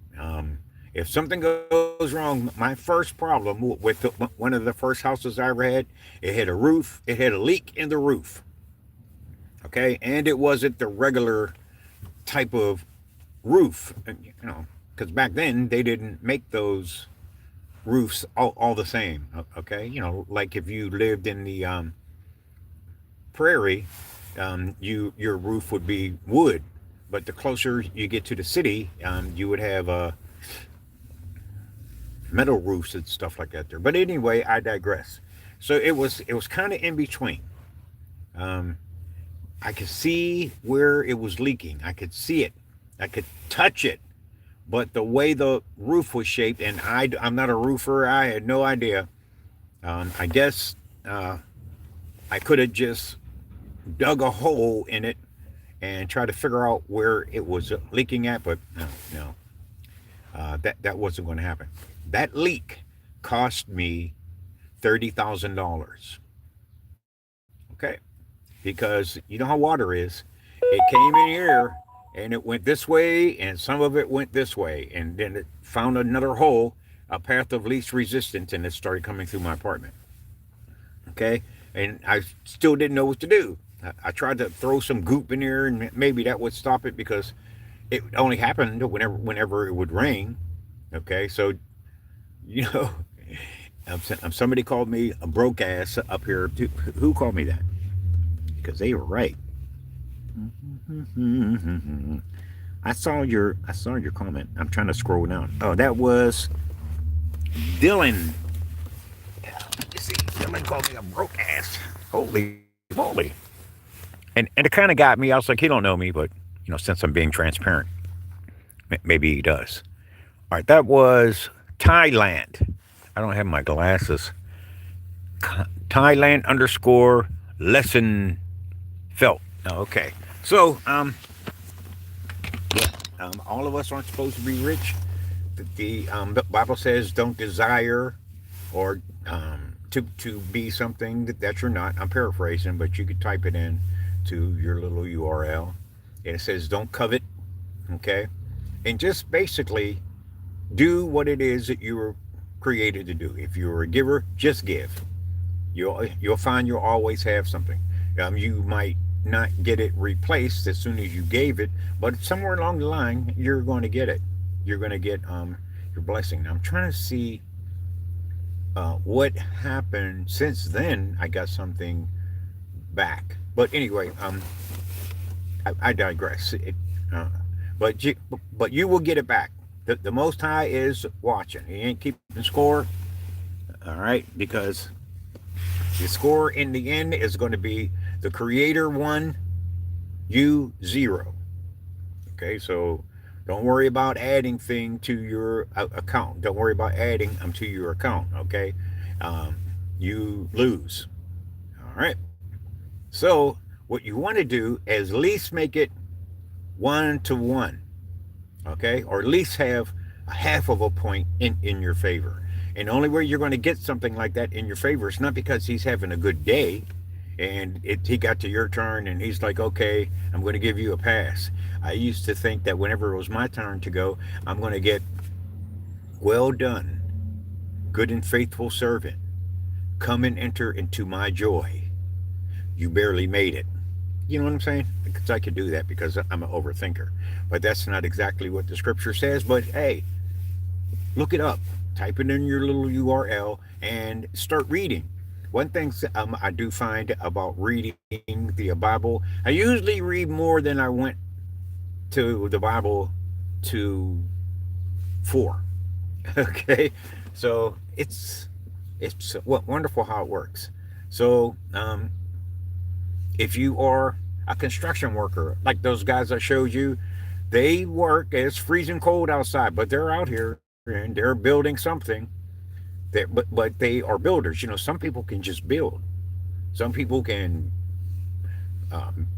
If something goes wrong, my first problem with one of the first houses I ever had, it had a roof, it had a leak in the roof. Okay. And it wasn't the regular type of roof, because back then they didn't make those roofs all the same. Okay. Like if you lived in the prairie, your roof would be wood. But the closer you get to the city, you would have metal roofs and stuff like that there. But anyway, I digress. So it was kind of in between. Um, I could see where it was leaking. I could see it. I could touch it. But the way the roof was shaped, and I'm not a roofer. I had no idea. I guess I could have just dug a hole in it and tried to figure out where it was leaking at. But no, no, that wasn't going to happen. That leak cost me $30,000. Okay, because you know how water is. It came in here and it went this way, and some of it went this way, and then it found another hole, a path of least resistance, and it started coming through my apartment. Okay, and I still didn't know what to do. I tried to throw some goop in there, and maybe that would stop it because it only happened whenever it would rain. Okay, so you know, somebody called me a broke ass up here. Who called me that? Because they were right. I saw your comment. I'm trying to scroll down. Oh, that was Dylan. You see, Dylan called me a broke ass. Holy moly! And it kind of got me. I was like, he don't know me, but since I'm being transparent, maybe he does. All right, that was Thailand. I don't have my glasses. Thailand underscore lesson felt. Oh, okay. So, yeah, all of us aren't supposed to be rich. The Bible says don't desire or to be something that you're not. I'm paraphrasing, but you could type it in to your little URL. And it says don't covet. Okay. And just basically do what it is that you were created to do. If you're a giver, just give. You'll find you'll always have something. You might not get it replaced as soon as you gave it, but somewhere along the line you're going to get it. You're going to get your blessing. Now, I'm trying to see what happened since then. I got something back, but anyway, I digress. But you will get it back. The Most High is watching. He ain't keeping score. All right, because the score in the end is going to be the Creator 1, you 0. Okay, so don't worry about adding thing to your account. Don't worry about adding them to your account. Okay, you lose. All right. So what you want to do is at least make it 1-to-1. Okay, or at least have a half of a point in your favor. And the only way you're going to get something like that in your favor is not because he's having a good day and he got to your turn and he's like, okay, I'm going to give you a pass. I used to think that whenever it was my turn to go, I'm going to get, well done, good and faithful servant. Come and enter into my joy. You barely made it. You know what I'm saying? Because I could do that because I'm an overthinker. But that's not exactly what the scripture says. But hey, look it up. Type it in your little URL and start reading. one thing I do find about reading the Bible, I usually read more than I went to the Bible to for. Okay, so it's wonderful how it works. So if you are a construction worker, like those guys I showed you, they work. It's freezing cold outside, but they're out here and they're building something. But they are builders. Some people can just build. Some people can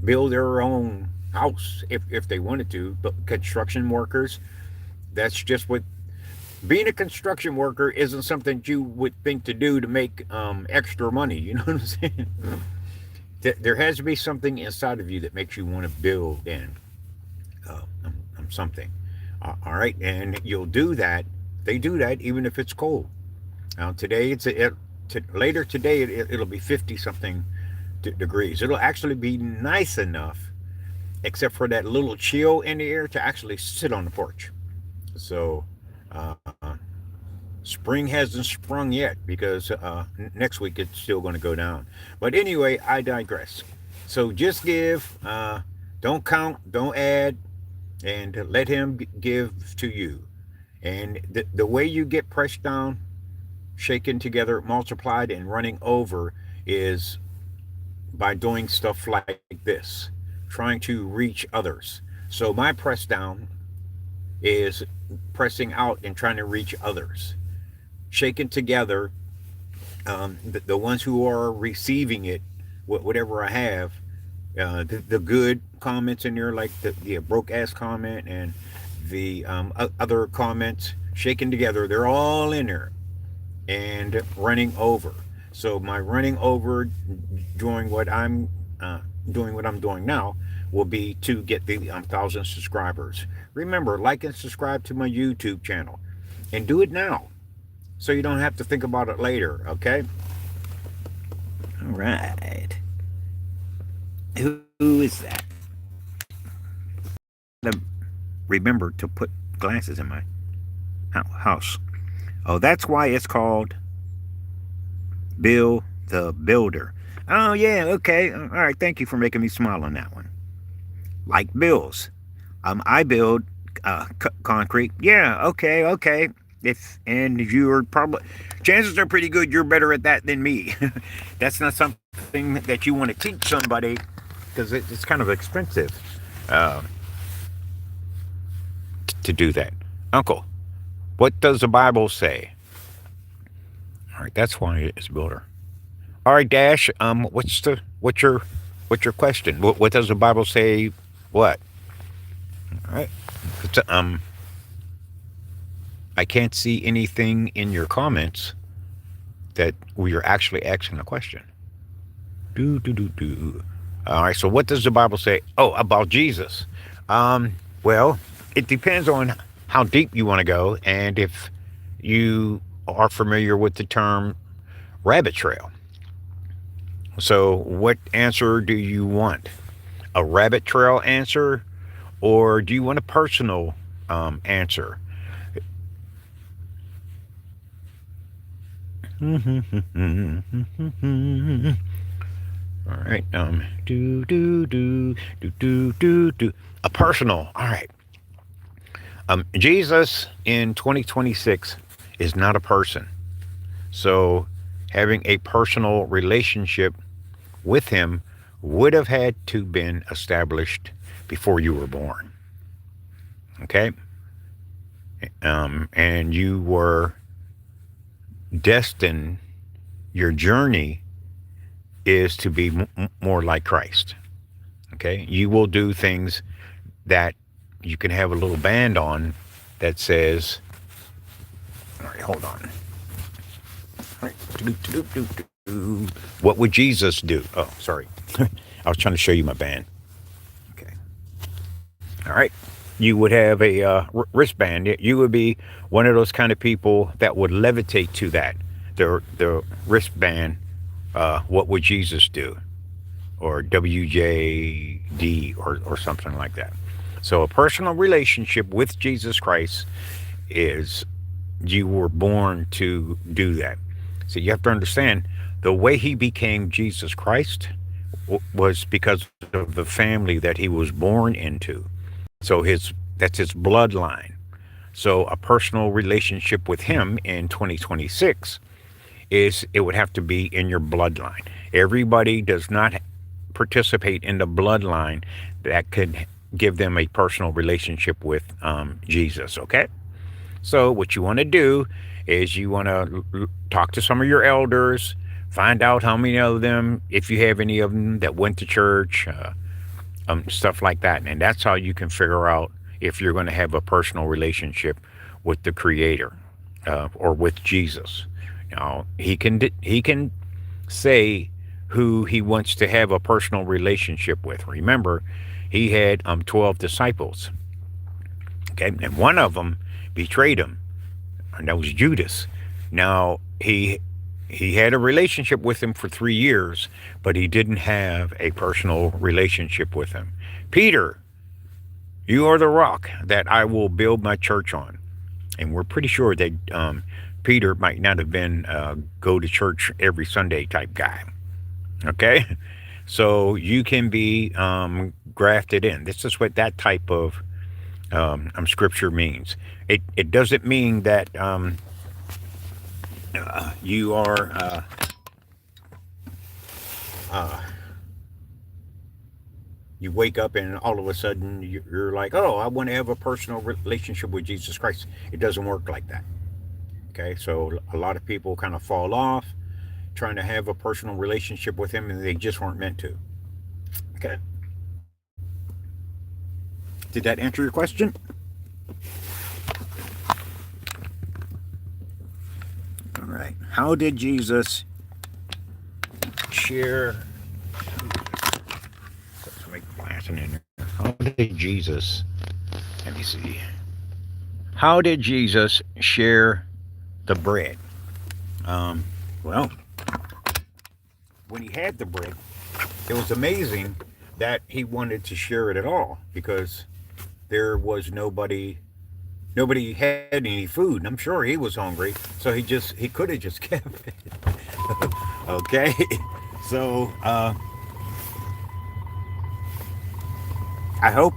build their own house if they wanted to. But construction workers, that's just what being a construction worker isn't something you would think to do to make extra money. You know what I'm saying? There has to be something inside of you that makes you want to build in something. All right, and you'll do that. They do that even if it's cold. Now today later today it'll be 50 something degrees. It'll actually be nice enough, except for that little chill in the air, to actually sit on the porch. So uh, spring hasn't sprung yet because next week it's still going to go down. But anyway, I digress. So just give, don't count, don't add, and let Him give to you. And the way you get pressed down, shaken together, multiplied, and running over is by doing stuff like this, trying to reach others. So my press down is pressing out and trying to reach others, shaken together. The ones who are receiving it, whatever I have, the good comments in there, like the broke ass comment and the other comments, shaken together, they're all in there and running over. So my running over doing what I'm doing now will be to get the 1,000 subscribers. Remember, like and subscribe to my YouTube channel, and do it now, so you don't have to think about it later. Okay. All right. Who is that? Remember to put glasses in my house. Oh, that's why it's called Bill the Builder. Oh, yeah, okay. All right, thank you for making me smile on that one. Like bills. I build concrete. Yeah, okay. And you're probably, chances are pretty good you're better at that than me. That's not something that you want to teach somebody because it's kind of expensive uh, to do that. Uncle, what does the Bible say? All right, that's why it's builder. All right, Dash. What's your question? What does the Bible say? What? All right. I can't see anything in your comments that we are actually asking a question. Do. All right. So what does the Bible say? Oh, about Jesus. Well, it depends on how deep you want to go, and if you are familiar with the term rabbit trail. So, what answer do you want? A rabbit trail answer, or do you want a personal answer? All right. Do. A personal. All right. Jesus in 2026 is not a person. So, having a personal relationship with him would have had to been established before you were born. Okay? And you were destined, your journey is to be more like Christ. Okay? You will do things that you can have a little band on that says, all right, hold on. All right. What would Jesus do? Oh, sorry. I was trying to show you my band. Okay. All right. You would have a wristband. You would be one of those kind of people that would levitate to that. The wristband. What would Jesus do? Or WJD or something like that. So a personal relationship with Jesus Christ is, you were born to do that. So you have to understand, The way he became Jesus Christ was because of the family that he was born into. So that's his bloodline. So a personal relationship with him in 2026 is it would have to be in your bloodline. Everybody does not participate in the bloodline that could give them a personal relationship with Jesus. Okay, so what you want to do is you want to talk to some of your elders, find out how many of them, if you have any of them that went to church, stuff like that, and that's how you can figure out if you're going to have a personal relationship with the Creator or with Jesus. Now he can say who he wants to have a personal relationship with. Remember, he had 12 disciples. Okay, and one of them betrayed him, and that was Judas. Now he had a relationship with him for 3 years, but he didn't have a personal relationship with him. Peter, you are the rock that I will build my church on. And we're pretty sure that Peter might not have been go to church every Sunday type guy. Okay? So you can be grafted in. This is what that type of scripture means. It doesn't mean that you are you wake up and all of a sudden you're like, oh, I want to have a personal relationship with Jesus Christ. It doesn't work like that. Okay, so a lot of people kind of fall off trying to have a personal relationship with him and they just weren't meant to. Okay, did that answer your question? All right, how did Jesus share? Let's make blasting in there. How did Jesus? Let me see. How did Jesus share the bread? Well, when he had the bread, it was amazing that he wanted to share it at all because there was nobody had any food. And I'm sure he was hungry, so he could have just kept it. Okay, so I hope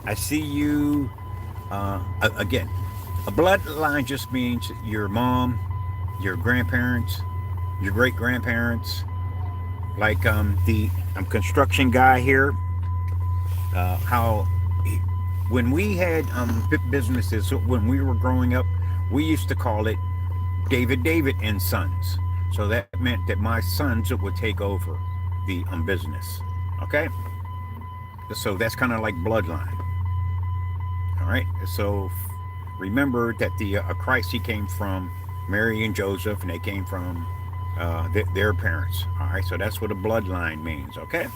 I see you again. A bloodline just means your mom, your grandparents, your great grandparents. Like the construction guy here, how he, when we had businesses when we were growing up, we used to call it David and Sons. So that meant that my sons would take over the business. Okay, so that's kind of like bloodline. All right, so remember that the Christ, he came from Mary and Joseph, and they came from their parents. All right, so that's what a bloodline means. Okay.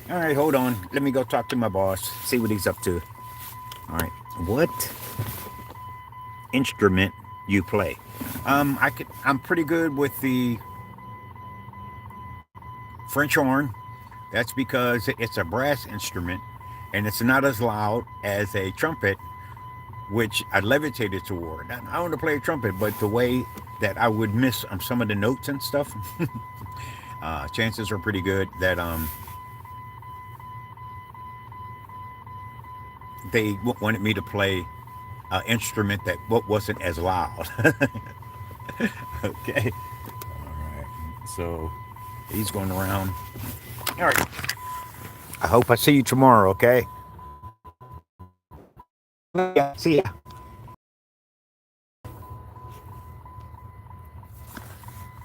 All right, hold on. Let me go talk to my boss, see what he's up to. All right, what instrument you play? I'm pretty good with the French horn. That's because it's a brass instrument, and it's not as loud as a trumpet, which I levitated toward. I want to play a trumpet, but the way that I would miss some of the notes and stuff, chances are pretty good that they wanted me to play an instrument that wasn't as loud. Okay. All right. So he's going around. All right. I hope I see you tomorrow. Okay. Yeah. See ya.